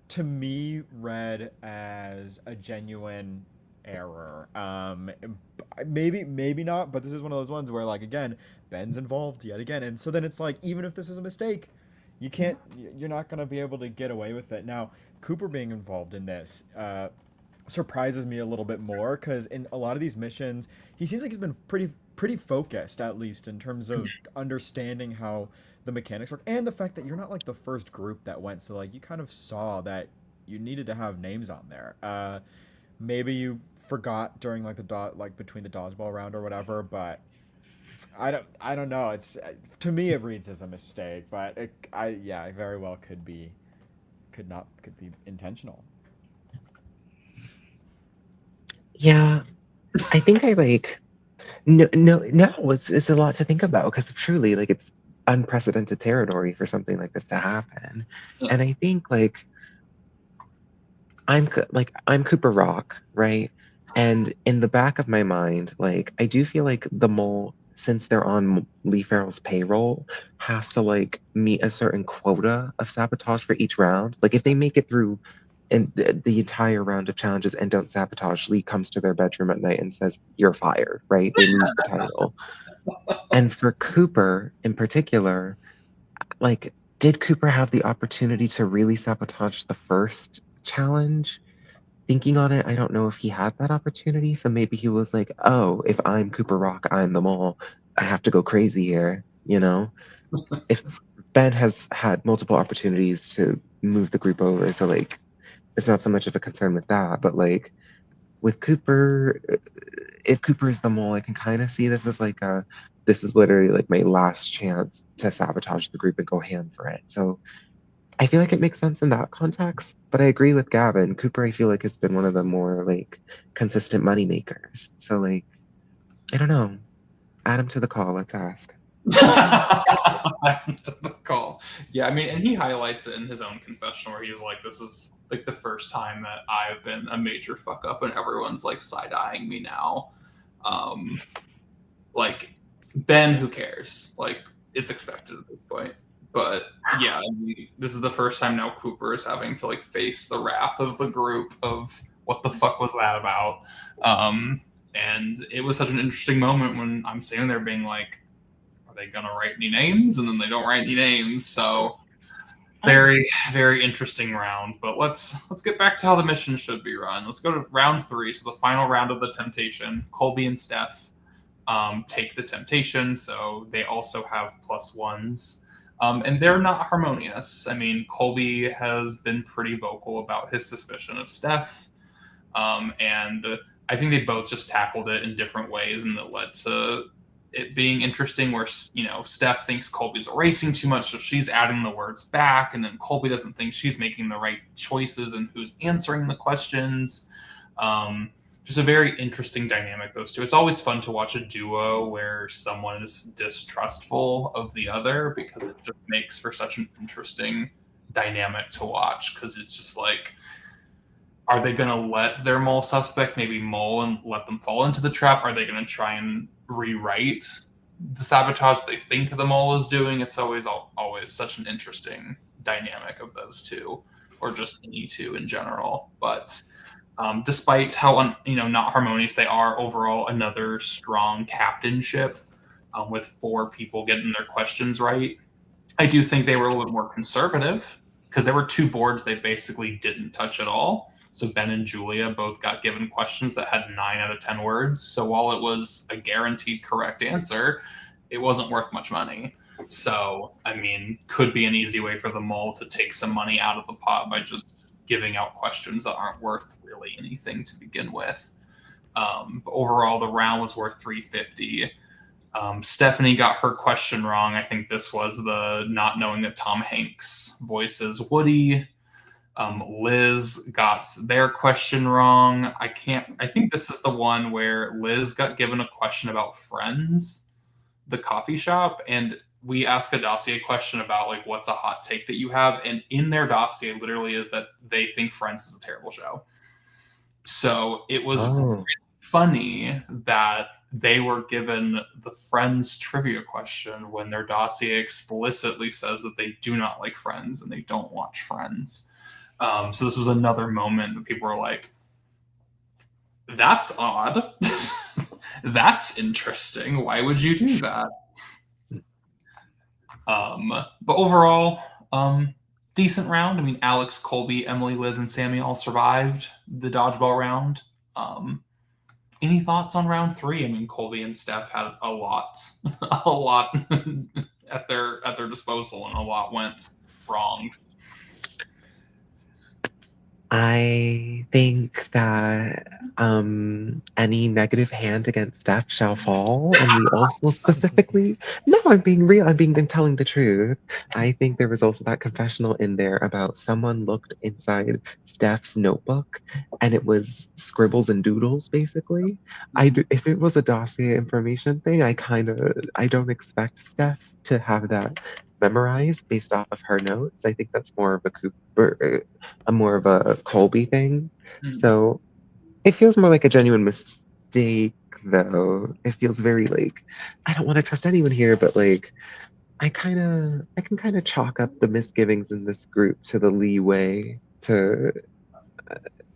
to me read as a genuine error. Maybe not, but this is one of those ones where like again, Ben's involved yet again, and so then it's like even if this is a mistake, you're not gonna be able to get away with it. Now, Cooper being involved in this surprises me a little bit more because in a lot of these missions, he seems like he's been pretty focused, at least in terms of understanding how the mechanics work, and the fact that you're not like the first group that went. So like you kind of saw that you needed to have names on there. Maybe you forgot during like the like between the dodgeball round or whatever, but I don't know. It's to me it reads as a mistake, but it very well could be intentional. Yeah, I think I like no. It's a lot to think about because truly, like, it's unprecedented territory for something like this to happen, Yeah. and I think like I'm Cooper Rock, right? And in the back of my mind, like I do feel like the mole, since they're on Lee Farrell's payroll, has to like meet a certain quota of sabotage for each round. Like if they make it through and the entire round of challenges and don't sabotage, Lee comes to their bedroom at night and says, "You're fired," right? They lose the title. And for Cooper in particular, like, did Cooper have the opportunity to really sabotage the first challenge? Thinking on it, I don't know if he had that opportunity. So maybe he was like, oh, if I'm Cooper Rock, I'm the mole. I have to go crazy here, you know? If Ben has had multiple opportunities to move the group over, so like it's not so much of a concern with that, but like with Cooper, if Cooper is the mole, I can kind of see this as like a this is literally like my last chance to sabotage the group and go ham for it. So I feel like it makes sense in that context, but I agree with Gavin. Cooper, I feel like, has been one of the more like consistent money makers. So like, I don't know. Add him to the call. Let's ask. The call. Yeah, I mean, and he highlights it in his own confessional where he's like, "This is like the first time that I've been a major fuck up, and everyone's like side eyeing me now." Like Ben, who cares? Like it's expected at this point. But yeah, I mean, this is the first time now Cooper is having to like face the wrath of the group of what the fuck was that about. And it was such an interesting moment when I'm sitting there being like, are they gonna write any names? And then they don't write any names. So very, very interesting round. But let's get back to how the mission should be run. Let's go to round 3. So the final round of the temptation. Colby and Steph take the temptation, so they also have +1s. And they're not harmonious. I mean, Colby has been pretty vocal about his suspicion of Steph. And I think they both just tackled it in different ways, and it led to it being interesting where, Steph thinks Colby's erasing too much, so she's adding the words back, and then Colby doesn't think she's making the right choices and who's answering the questions. Just a very interesting dynamic, those two. It's always fun to watch a duo where someone is distrustful of the other because it just makes for such an interesting dynamic to watch, because it's just like, are they going to let their mole suspect maybe mole and let them fall into the trap? Are they going to try and rewrite the sabotage they think the mole is doing? It's always such an interesting dynamic of those two, or just any two in general. But despite how not harmonious they are overall, another strong captainship with 4 people getting their questions right. I do think they were a little bit more conservative because there were 2 boards they basically didn't touch at all. So Ben and Julia both got given questions that had 9 out of 10 words. So while it was a guaranteed correct answer, it wasn't worth much money. So, I mean, could be an easy way for the mole to take some money out of the pot by just giving out questions that aren't worth really anything to begin with. But overall, the round was worth $350. Stephanie got her question wrong. I think this was the not knowing that Tom Hanks voices Woody. Liz got their question wrong. I think this is the one where Liz got given a question about Friends, the coffee shop, and we ask a dossier question about like what's a hot take that you have, and in their dossier literally is that they think Friends is a terrible show. So it was really funny that they were given the Friends trivia question when their dossier explicitly says that they do not like Friends and they don't watch Friends. So this was another moment that people were like, that's odd. That's interesting. Why would you do that? But overall, decent round. I mean, Alex, Colby, Emily, Liz, and Sammy all survived the dodgeball round. Any thoughts on round 3? I mean, Colby and Steph had a lot, a lot at their disposal, and a lot went wrong. I think that any negative hand against Steph shall fall, and we also specifically. No, I'm being real. I'm telling the truth. I think there was also that confessional in there about someone looked inside Steph's notebook, and it was scribbles and doodles, basically. If it was a dossier information thing, I don't expect Steph to have that memorized based off of her notes. I think that's more of a Cooper, more of a Colby thing. So it feels more like a genuine mistake, though. It feels very like I don't want to trust anyone here, but like I can kind of chalk up the misgivings in this group to the leeway to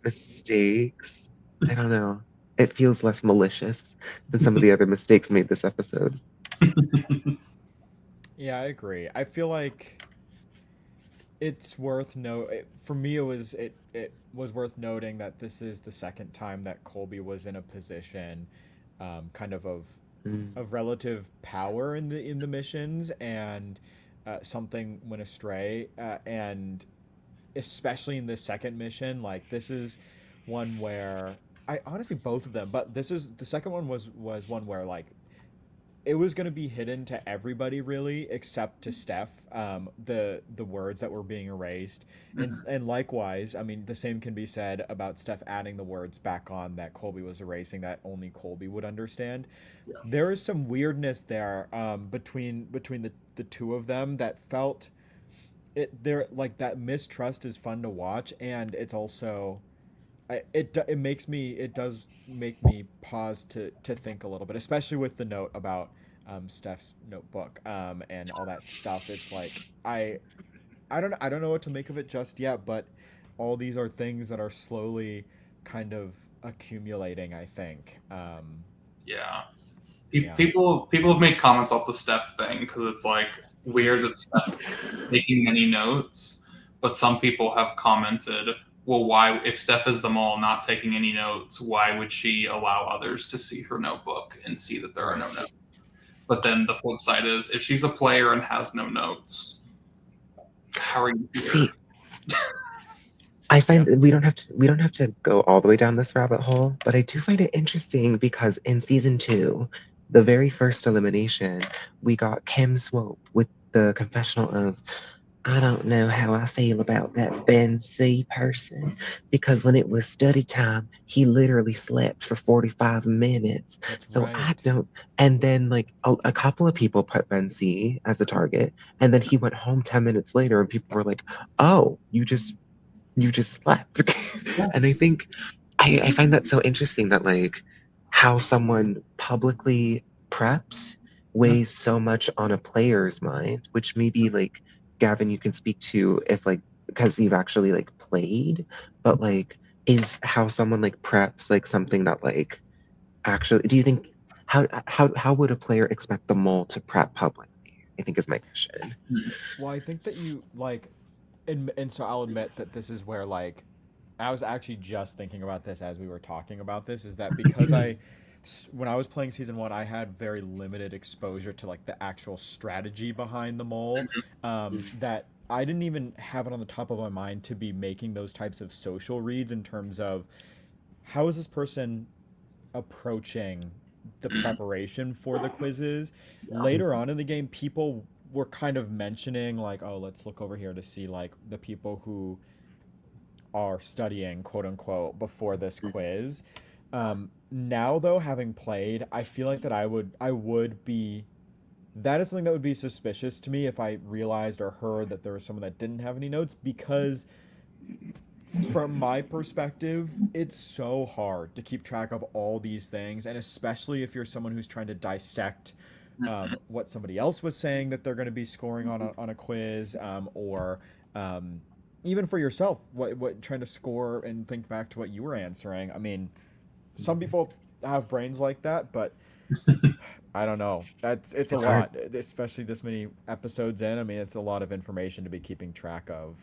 mistakes. I don't know. It feels less malicious than some of the other mistakes made this episode. Yeah, I agree. I feel like it's worth for me it was worth noting that this is the second time that Colby was in a position kind Mm. of relative power in the missions, and something went astray, and especially in this second mission, like this is one where I honestly both of them, but this is the second one was one where like it was going to be hidden to everybody really except to Steph, the words that were being erased, and likewise, I mean the same can be said about Steph adding the words back on that Colby was erasing that only Colby would understand. Yeah. There is some weirdness there, between the two of them that felt it there, like that mistrust is fun to watch, and it's also it does make me pause to think a little bit, especially with the note about Steph's notebook, and all that stuff. It's like I don't know what to make of it just yet, but all these are things that are slowly kind of accumulating, I think. Yeah. Yeah. People have made comments about the Steph thing because it's like weird that Steph taking many notes, but some people have commented, well, why, if Steph is the mole not taking any notes, why would she allow others to see her notebook and see that there are no notes? But then the flip side is, if she's a player and has no notes, how are you here? See, I find that we don't have to go all the way down this rabbit hole, but I do find it interesting because in season 2, the very first elimination, we got Kim Swope with the confessional of I don't know how I feel about that Ben C person because when it was study time, he literally slept for 45 minutes. That's So I right. don't. And then, like, a couple of people put Ben C as a target, and then he went home 10 minutes later, and people were like, oh, you just slept. And I think I find that so interesting that like how someone publicly preps weighs so much on a player's mind, which maybe like Gavin you can speak to if like because you've actually like played, but like is how someone like preps like something that like actually do you think how would a player expect the mole to prep publicly? I think is my question. Well, I think that you like, and so I'll admit that this is where like I was actually just thinking about this as we were talking about this, is that because when I was playing season 1, I had very limited exposure to like the actual strategy behind the mole, that I didn't even have it on the top of my mind to be making those types of social reads in terms of how is this person approaching the preparation for the quizzes. Later on in the game, people were kind of mentioning like, oh, let's look over here to see like the people who are studying, quote unquote, before this quiz. Now though, having played, I feel like that I would be that is something that would be suspicious to me if I realized or heard that there was someone that didn't have any notes, because from my perspective, it's so hard to keep track of all these things, and especially if you're someone who's trying to dissect what somebody else was saying that they're going to be scoring on a quiz, or um, even for yourself, what trying to score and think back to what you were answering. I mean, some people have brains like that, but I don't know. It's a It's hard. lot, especially this many episodes in. I mean, it's a lot of information to be keeping track of.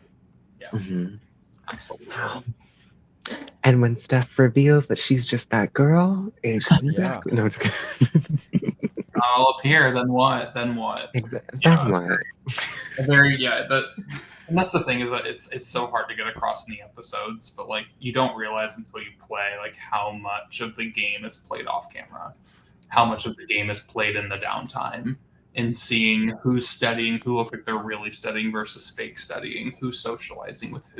Yeah, Mhm. absolutely. Wow. And when Steph reveals that she's just that girl, Yeah. exactly. No, just All up here, then what? Then what? then Yeah, what? very yeah. And that's the thing is that it's so hard to get across in the episodes, but like you don't realize until you play like how much of the game is played off camera, how much of the game is played in the downtime, and seeing who's studying, who looks like they're really studying versus fake studying, who's socializing with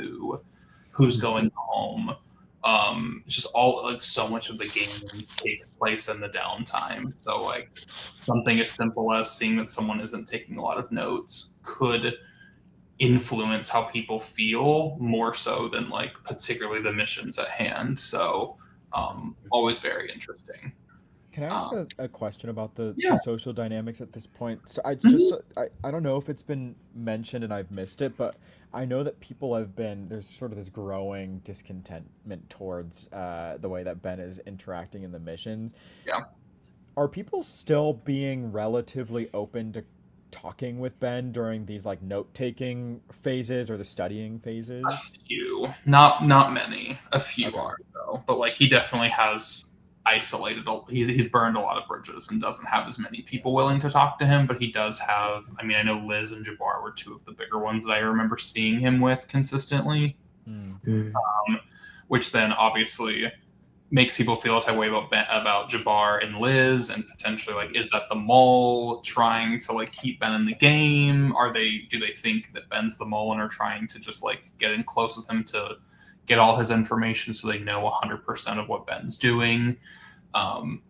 who's going home. Just all like so much of the game takes place in the downtime. So like something as simple as seeing that someone isn't taking a lot of notes could influence how people feel more so than like particularly the missions at hand. So always very interesting. Can I ask Um, a question about the yeah. social dynamics at this point? So Mhm. I don't know if it's been mentioned and I've missed it, but I know that people have been there's sort of this growing discontentment towards the way that Ben is interacting in the missions. Yeah. Are people still being relatively open to talking with Ben during these like note-taking phases or the studying A phases? few, not many. A few Okay. are though, but like he definitely has isolated. He's burned a lot of bridges and doesn't have as many Yeah. people willing to talk to him. But he does have. I mean, I know Liz and Jabbar were two of the bigger ones that I remember seeing him with consistently. Hmm. Mm. Which then obviously makes people feel a type of way about Jabbar and Liz, and potentially like, is that the mole trying to like keep Ben in the game? Do they think that Ben's the mole and are trying to just like get in close with him to get all his information so they know 100% of what Ben's doing? Um,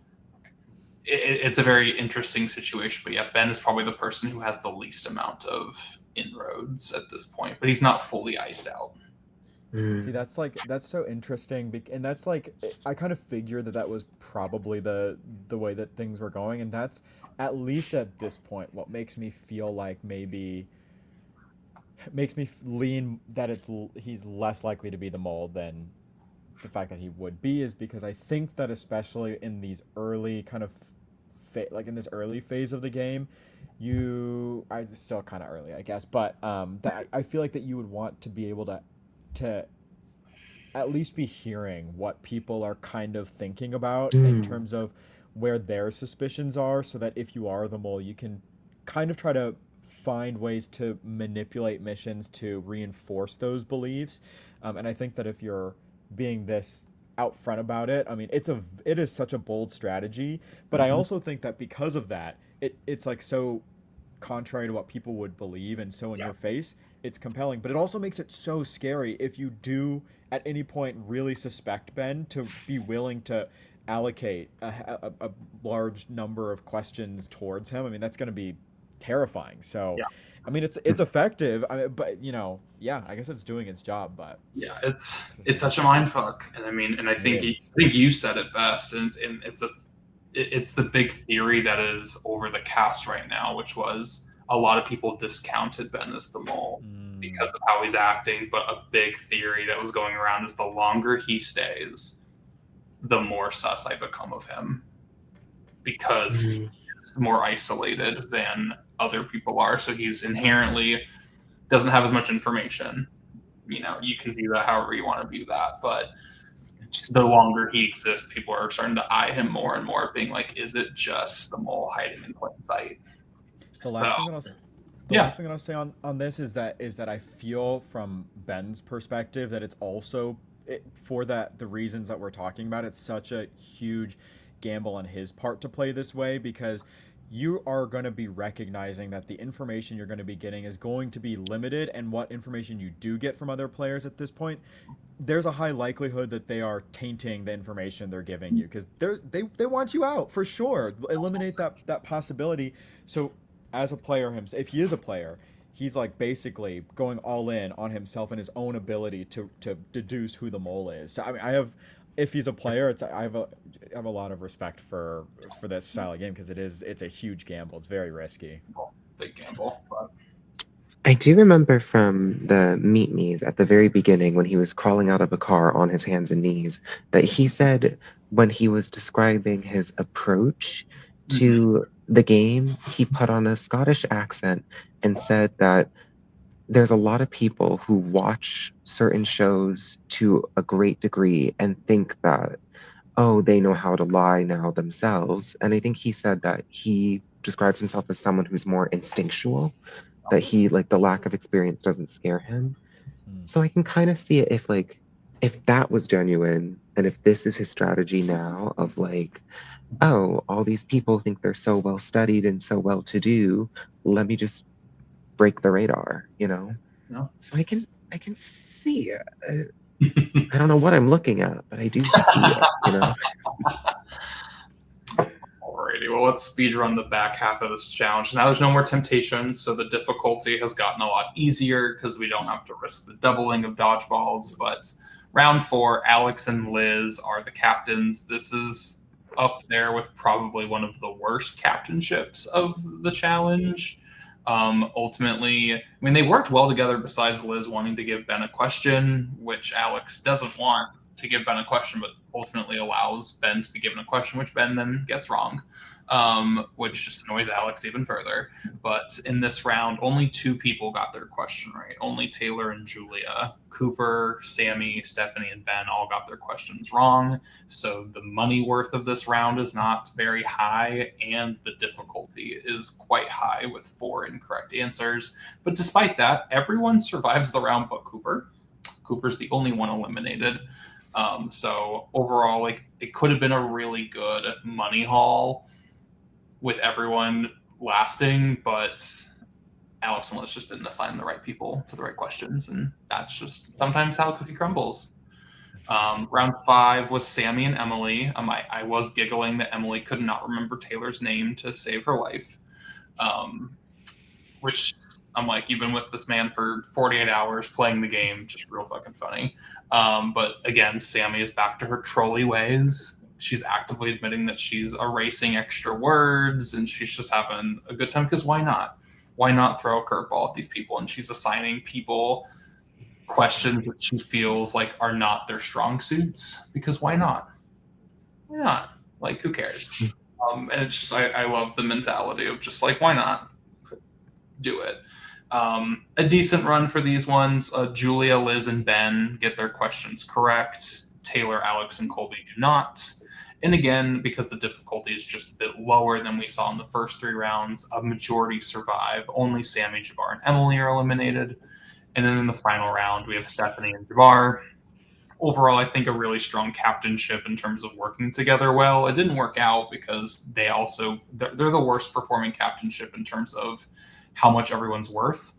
it's a very interesting situation, but yeah, Ben is probably the person who has the least amount of inroads at this point, but he's not fully iced out. See, Mm. that's so interesting, and that's like I kind of figured that that was probably the way that things were going, and that's at least at this point what makes me feel like maybe makes me lean that he's less likely to be the mole than the fact that he would be is because I think that especially in these early kind of like in this early phase of the game, you I still kind of early I guess, but that I feel like that you would want to be able to at least be hearing what people are kind of thinking about in Mm. terms of where their suspicions are so that if you are the mole you can kind of try to find ways to manipulate missions to reinforce those beliefs, and I think that if you're being this out front about it, I mean it is such a bold strategy, but I Mhm. also think that because of that it's like so contrary to what people would believe and so in Yeah. your face, it's compelling. But it also makes it so scary if you do at any point really suspect Ben to be willing to allocate a large number of questions towards him. I mean, that's going to be terrifying. So, Yeah. I mean, it's effective. I mean, but yeah, I guess it's doing its job. But Yeah, it's it's such a interesting. mind fuck, and I mean, and I It think is. I think you said it best, and it's the big theory that is over the cast right now, which was a lot of people discounted Ben as the mole Mm, because of how he's acting, but a big theory that was going around is the longer he stays, the more sus I become of him because he Mm. is more isolated than other people are, so he's inherently doesn't have as much information. You can view that however you want to view that, but the Interesting. longer he exists, people are starting to eye him more and more, being like, "Is it just the mole hiding in plain sight?" the So, last thing that the yeah, last thing that I'll say on this is that I feel from Ben's perspective that it's also for that the reasons that we're talking about. It's such a huge gamble on his part to play this way because you are going to be recognizing that the information you're going to be getting is going to be limited, and what information you do get from other players at this point, there's a high likelihood that they are tainting the information they're giving you because they want you out for sure. Eliminate that possibility. So as a player himself, if he is a player, he's like basically going all in on himself and his own ability to deduce who the mole is. So I mean, I have, if he's a player, I have a lot of respect for this style of game because it's a huge gamble. It's very risky. Big gamble. But I do remember from the Meet Me's at the very beginning when he was crawling out of a car on his hands and knees that he said when he was describing his approach to the game, he put on a Scottish accent and said that there's a lot of people who watch certain shows to a great degree and think that, oh, they know how to lie now themselves. And I think he said that he describes himself as someone who's more instinctual, that he, like, the lack of experience doesn't scare him. So I can kind of see it if that was genuine and if this is his strategy now of like, oh, all these people think they're so well studied and so well to do, let me just break the radar, you know? No. So I can see it. I don't know what I'm looking at, but I do see it, you know? Alrighty, well, let's speedrun the back half of this challenge. Now there's no more temptations, so the difficulty has gotten a lot easier because we don't have to risk the doubling of dodgeballs. But round 4, Alex and Liz are the captains. This is up there with probably one of the worst captainships of the challenge. Ultimately, I mean, they worked well together besides Liz wanting to give Ben a question, which Alex doesn't want to give Ben a question, but ultimately allows Ben to be given a question, which Ben then gets wrong, which just annoys Alex even further. But in this round, only 2 people got their question right. Only Taylor and Julia. Cooper, Sammy, Stephanie, and Ben all got their questions wrong. So the money worth of this round is not very high, and the difficulty is quite high with 4 incorrect answers. But despite that, everyone survives the round but Cooper. Cooper's the only one eliminated. So overall, like, it could have been a really good money haul with everyone lasting, but Alex and Liz just didn't assign the right people to the right questions, and that's just sometimes how a cookie crumbles. Round 5 was Sammy and Emily. I was giggling that Emily could not remember Taylor's name to save her life, which I'm like, you've been with this man for 48 hours playing the game, just real fucking funny. But again, Sammy is back to her trolley ways. She's actively admitting that she's erasing extra words and she's just having a good time because why not? Why not throw a curveball at these people? And she's assigning people questions that she feels like are not their strong suits because why not? Why not? Like, who cares? And it's just, I love the mentality of just like, why not? Do it. A decent run for these ones. Julia, Liz, and Ben get their questions correct. Taylor, Alex, and Colby do not. And again, because the difficulty is just a bit lower than we saw in the first 3 rounds, a majority survive. Only Sammy, Jabbar, and Emily are eliminated. And then in the final round, we have Stephanie and Jabbar. Overall, I think a really strong captainship in terms of working together well. It didn't work out because they're the worst performing captainship in terms of how much everyone's worth.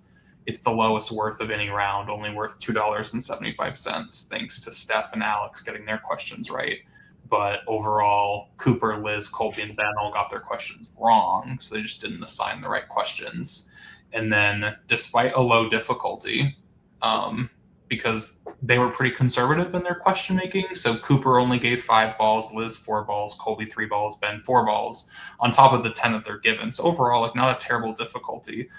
It's the lowest worth of any round, only worth $2.75, thanks to Steph and Alex getting their questions right. But overall, Cooper, Liz, Colby, and Ben all got their questions wrong, so they just didn't assign the right questions. And then, despite a low difficulty, because they were pretty conservative in their question making, so Cooper only gave 5 balls, Liz 4 balls, Colby 3 balls, Ben 4 balls, on top of the 10 that they're given. So overall, like, not a terrible difficulty.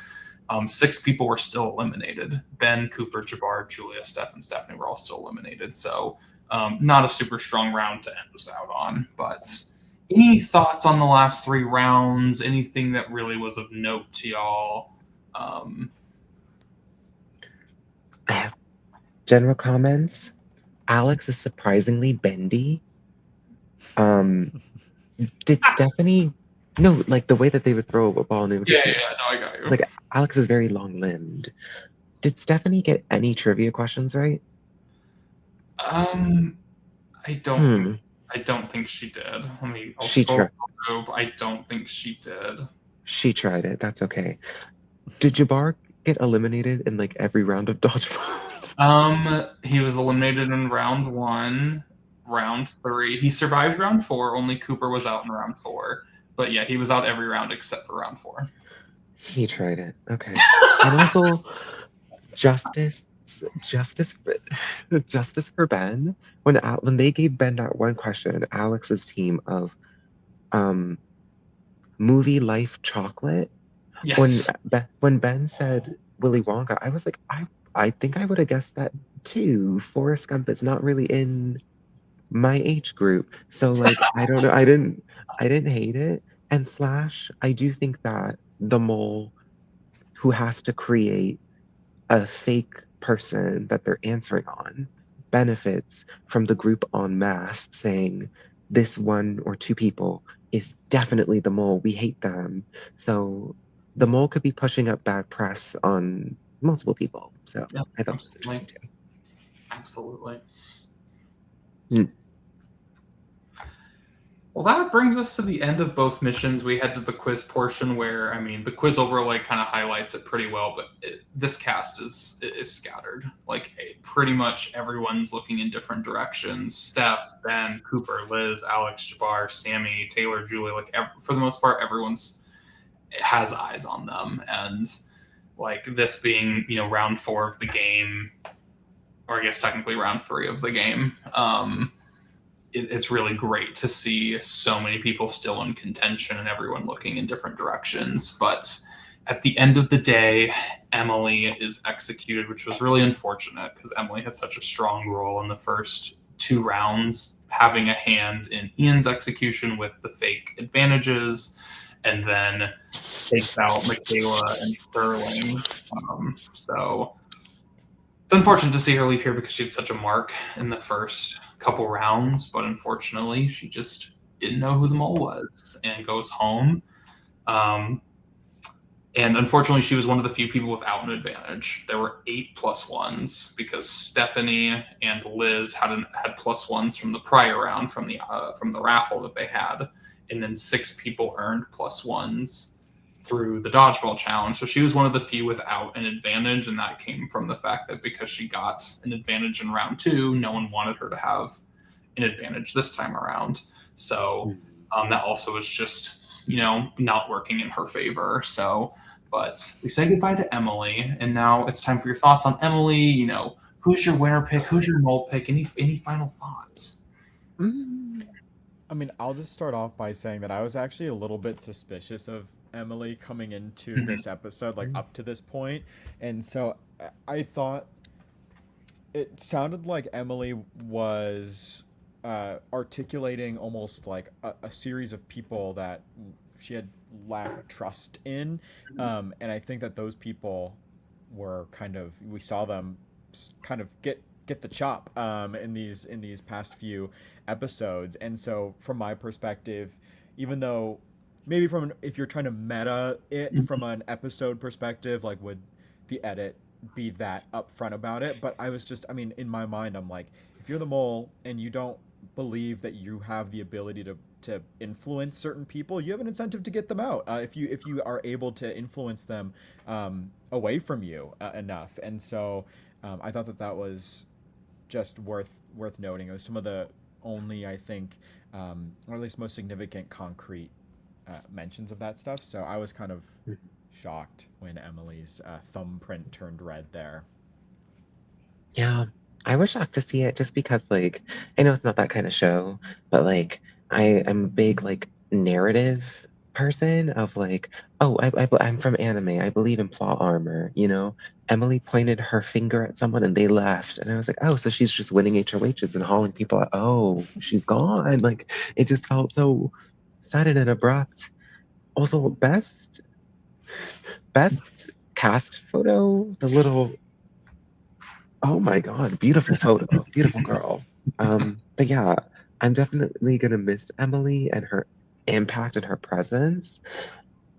6 people were still eliminated. Ben, Cooper, Jabbar, Julia, Steph, and Stephanie were all still eliminated. So not a super strong round to end us out on. But any thoughts on the last 3 rounds? Anything that really was of note to y'all? I have general comments. Alex is surprisingly bendy. Did Stephanie? No, like the way that they would throw a ball and they would No, I got you. like Alex is very long-limbed. Did Stephanie get any trivia questions right? I don't think she did. I'll scroll through, but I don't think she did. She tried it. That's okay. Did Jabbar get eliminated in like every round of dodgeball? He was eliminated in round 1, round 3. He survived round 4. Only Cooper was out in round 4. But yeah, he was out every round except for round 4. He tried it. Okay. And also justice justice for justice for Ben. When they gave Ben that one question, Alex's team of um movie life chocolate, Yes. when Ben said Willy Wonka, I was like, I think I would have guessed that too. Forrest Gump is not really in my age group. So like I don't know. I didn't hate it. And slash, I do think that the mole who has to create a fake person that they're answering on benefits from the group en masse saying this one or two people is definitely the mole. We hate them. So the mole could be pushing up bad press on multiple people. So Yeah, I thought that was absolutely. interesting too. Absolutely. Mm. Well, that brings us to the end of both missions. We head to the quiz portion where, I mean, the quiz overlay kind of highlights it pretty well, but this cast is scattered. Like, pretty much everyone's looking in different directions. Steph, Ben, Cooper, Liz, Alex, Jabbar, Sammy, Taylor, Julie, like, for the most part, everyone's has eyes on them. And, like, this being, round 4 of the game, or I guess technically round 3 of the game, it's really great to see so many people still in contention and everyone looking in different directions. But at the end of the day, Emily is executed, which was really unfortunate because Emily had such a strong role in the first 2 rounds, having a hand in Ian's execution with the fake advantages, and then takes out Michaela and Sterling. So it's unfortunate to see her leave here because she had such a mark in the first couple rounds, but unfortunately, she just didn't know who the mole was and goes home. And unfortunately, she was one of the few people without an advantage. There were 8 +1s because Stephanie and Liz had +1s from the prior round from the raffle that they had, and then 6 people earned +1s through the dodgeball challenge. So she was one of the few without an advantage, and that came from the fact that because she got an advantage in round 2, no one wanted her to have an advantage this time around. So that also was just, not working in her favor. So, but we say goodbye to Emily, and now it's time for your thoughts on Emily. Who's your winner pick? Who's your mole pick? Any final thoughts? I mean, I'll just start off by saying that I was actually a little bit suspicious of Emily coming into this episode, like up to this point. And so I thought it sounded like Emily was articulating almost like a series of people that she had lacked trust in. And I think that those people were we saw them kind of get the chop in these past few episodes. And so from my perspective, even though maybe if you're trying to meta it from an episode perspective, like would the edit be that upfront about it? But in my mind, I'm like, if you're the mole and you don't believe that you have the ability to influence certain people, you have an incentive to get them out. If you are able to influence them away from you enough. And so I thought that was just worth noting. It was some of the only, I think, or at least most significant concrete mentions of that stuff. So I was kind of shocked when Emily's thumbprint turned red there. Yeah, I was shocked to see it just because, like, I know it's not that kind of show, but like, I am a big like narrative person of like, oh, I'm from anime. I believe in plot armor. Emily pointed her finger at someone and they left, and I was like, oh, so she's just winning HOHs and hauling people out. Oh, she's gone. Like, it just felt so sudden and abrupt. Also, best cast photo, the little. Oh my God, beautiful photo, beautiful girl. But yeah, I'm definitely gonna miss Emily and her impact and her presence.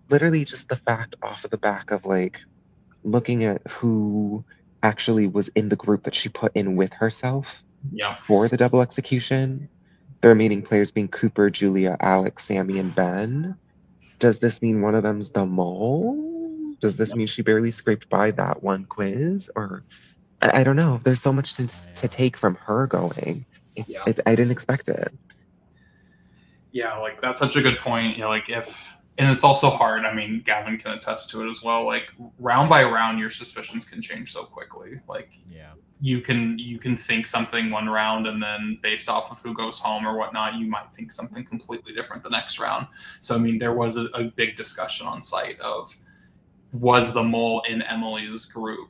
Literally just the fact off of the back of like looking at who actually was in the group that she put in with herself Yeah. for the double execution. The remaining players being Cooper, Julia, Alex, Sammy, and Ben. Does this mean one of them's the mole? Does this mean she barely scraped by that one quiz? Or I don't know. There's so much to take from her going. I didn't expect it. Yeah, like that's such a good point. Like if and it's also hard. I mean, Gavin can attest to it as well. Like round by round, your suspicions can change so quickly. Like Yeah. you can think something one round, and then based off of who goes home or whatnot, you might think something completely different the next round. So I mean, there was a big discussion on site of, was the mole in Emily's group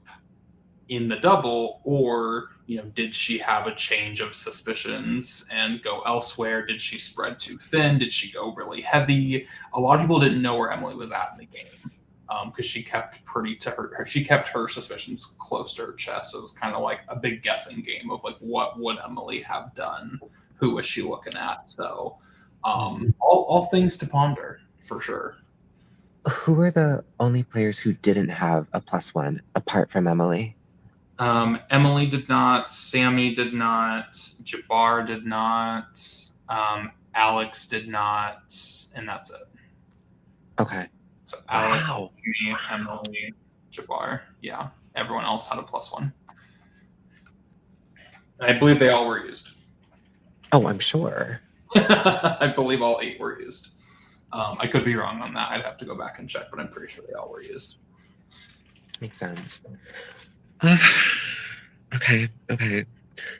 in the double, or did she have a change of suspicions and go elsewhere? Did she spread too thin? Did she go really heavy? A lot of people didn't know where Emily was at in the game, because she kept she kept her suspicions close to her chest. So it was kind of like a big guessing game of like, what would Emily have done? Who was she looking at? So all things to ponder for sure. Who were the only players who didn't have a +1 apart from Emily? Emily did not. Sammy did not. Jabbar did not. Alex did not, and that's it. Okay. So Alex, Wow. me, Emily, Jabbar. Yeah, everyone else had a +1. And I believe they all were used. Oh, I'm sure. I believe all 8 were used. I could be wrong on that. I'd have to go back and check, but I'm pretty sure they all were used. Makes sense. Okay.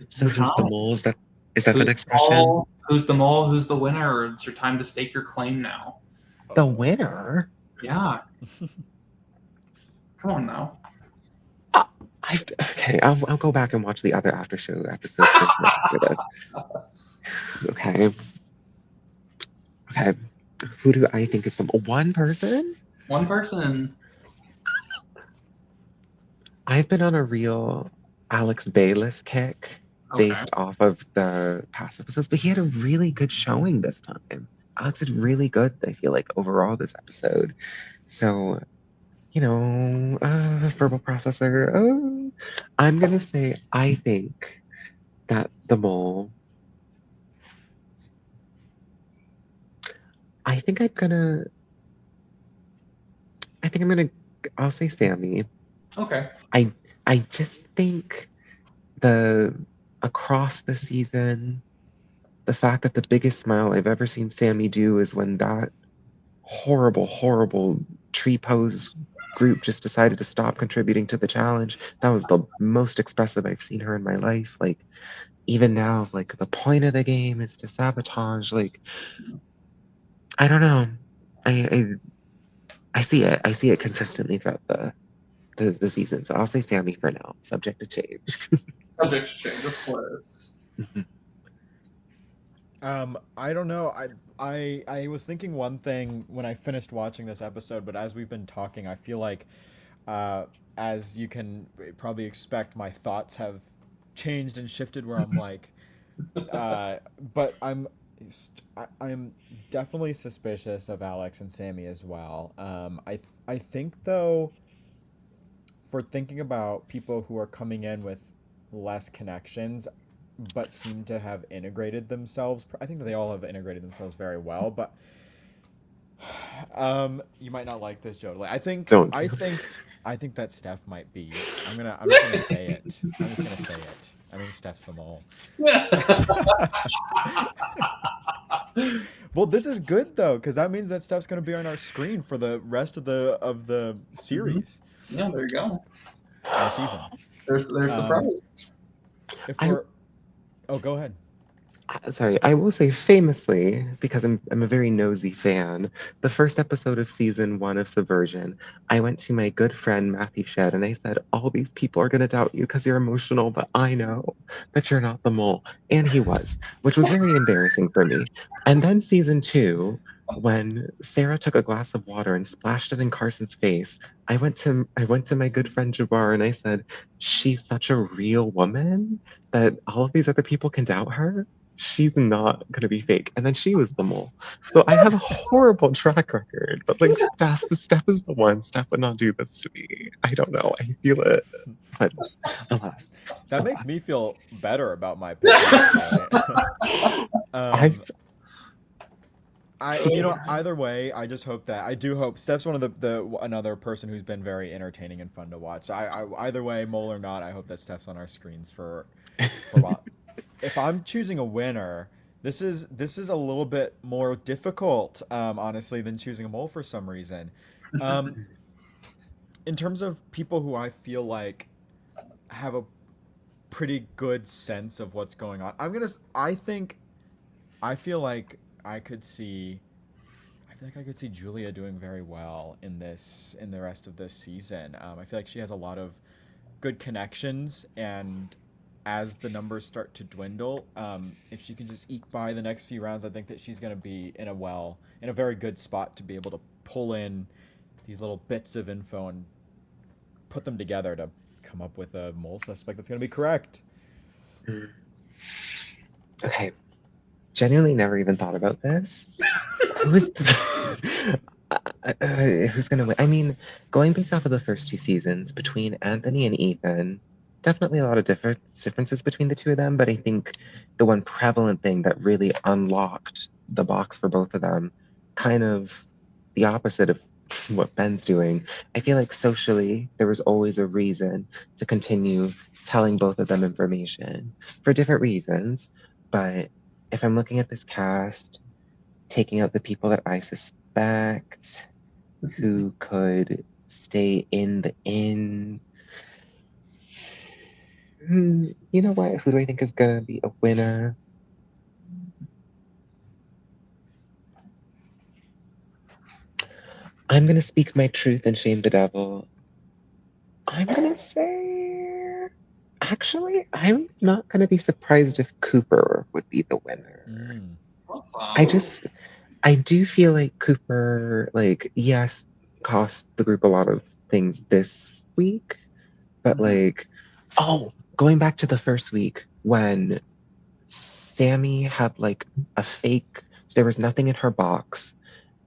So who's the mole? Is that the next question? Who's the mole? Who's the winner? It's your time to stake your claim now. The winner? Yeah. Come on now. I'll go back and watch the other Aftershow episodes for this. Okay. Who do I think is the one person? One person. I've been on a real Alex Bayless kick based off of the past episodes, but he had a really good showing this time. Alex did really good, I feel like, overall this episode. So, verbal processor. I'm gonna say I think that the mole. I'll say Sammy. Okay. I just think across the season, the fact that the biggest smile I've ever seen Sammy do is when that horrible tree pose group just decided to stop contributing to the challenge. That was the most expressive I've seen her in my life. Like, even now, like, the point of the game is to sabotage. Like, I don't know. I see it. I see it consistently throughout the season. So I'll say Sammy for now, subject to change. Subject to change, of course. I don't know. I was thinking one thing when I finished watching this episode, but as we've been talking, I feel like, as you can probably expect, my thoughts have changed and shifted where I'm like, but I'm definitely suspicious of Alex and Sammy as well. I think though, for thinking about people who are coming in with less connections but seem to have integrated themselves, I think that they all have integrated themselves very well, but you might not like this, Jodilly. I think that Steph might be. I'm just gonna say it. I think Steph's the mole. Well, this is good though, because that means that Steph's gonna be on our screen for the rest of the series. Yeah, there you go. Our season. There's the prize. Go ahead. Sorry, I will say famously, because I'm a very nosy fan, the first episode of season 1 of Subversion, I went to my good friend Matthew Shedd and I said, all these people are going to doubt you because you're emotional, but I know that you're not the mole. And he was, which was very embarrassing for me. And then season 2, when Sarah took a glass of water and splashed it in Carson's face, I went to my good friend Jabbar and I said, she's such a real woman that all of these other people can doubt her. She's not going to be fake. And then she was the mole. So I have a horrible track record. But like Steph is the one. Steph would not do this to me. I don't know. I feel it. But alas. That makes me feel better about my pick. Either way, I do hope Steph's one of another person who's been very entertaining and fun to watch. Either way, mole or not, I hope that Steph's on our screens for a while. If I'm choosing a winner, This is a little bit more difficult, honestly, than choosing a mole for some reason. Um, in terms of people who I feel like have a pretty good sense of what's going on, I feel like I could see. I feel like I could see Julia doing very well in the rest of this season. I feel like she has a lot of good connections, and as the numbers start to dwindle, if she can just eke by the next few rounds, I think that she's going to be in a very good spot to be able to pull in these little bits of info and put them together to come up with a mole suspect that's going to be correct. Mm. Okay. Genuinely never even thought about this. Who's who's gonna win? I mean, going based off of the first two seasons between Anthony and Ethan, definitely a lot of differences between the two of them. But I think the one prevalent thing that really unlocked the box for both of them, kind of the opposite of what Ben's doing. I feel like socially there was always a reason to continue telling both of them information for different reasons. But if I'm looking at this cast, taking out the people that I suspect who could stay in the inn. You know what? Who do I think is gonna be a winner? I'm gonna speak my truth and shame the devil. I'm gonna say, actually, I'm not gonna be surprised if Cooper would be the winner. I do feel like Cooper, like, yes, cost the group a lot of things this week, but like, oh, going back to the first week when Sammy had like a fake, there was nothing in her box,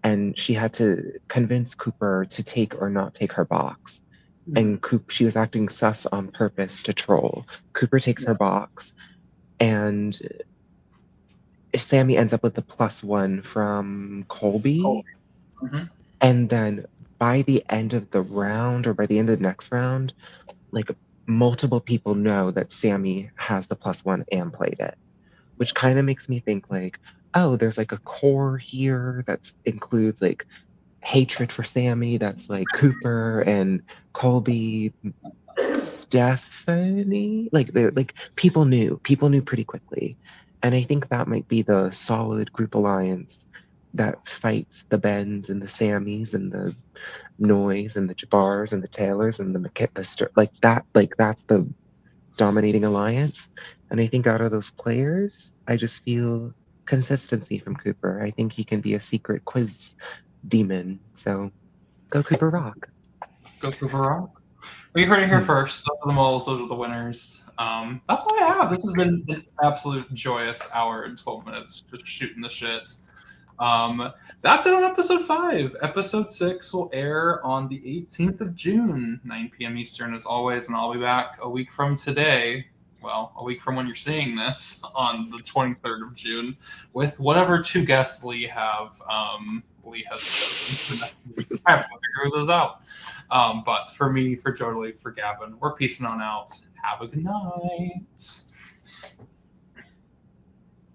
and she had to convince Cooper to take or not take her box. And she was acting sus on purpose to troll. Cooper takes her box, and Sammy ends up with the +1 from Colby. And then by the end of the round, or by the end of the next round, like multiple people know that Sammy has the +1 and played it, which kind of makes me think like, oh, there's like a core here that includes like hatred for Sammy. That's like Cooper and Colby, Stephanie. Like they're like people knew pretty quickly, and I think that might be the solid group alliance that fights the Bens and the Sammys and the Noise and the Jabars and the Taylors and like that. Like that's the dominating alliance. And I think out of those players, I just feel consistency from Cooper. I think he can be a secret quiz demon. So go Cooper Rock. Go Cooper Rock. Well, you heard it here first. Those are the moles. Those are the winners. That's all I have. This has been an absolute joyous hour and 12 minutes just shooting the shit. That's it on episode 5. Episode 6 will air on the 18th of June, 9 p.m. Eastern, as always, and I'll be back a week from today. Well, a week from when you're seeing this, on the 23rd of June, with whatever 2 guests Lee has chosen. I have to figure those out. But for me, for Jodilly, for Gavin, we're peacing on out. Have a good night.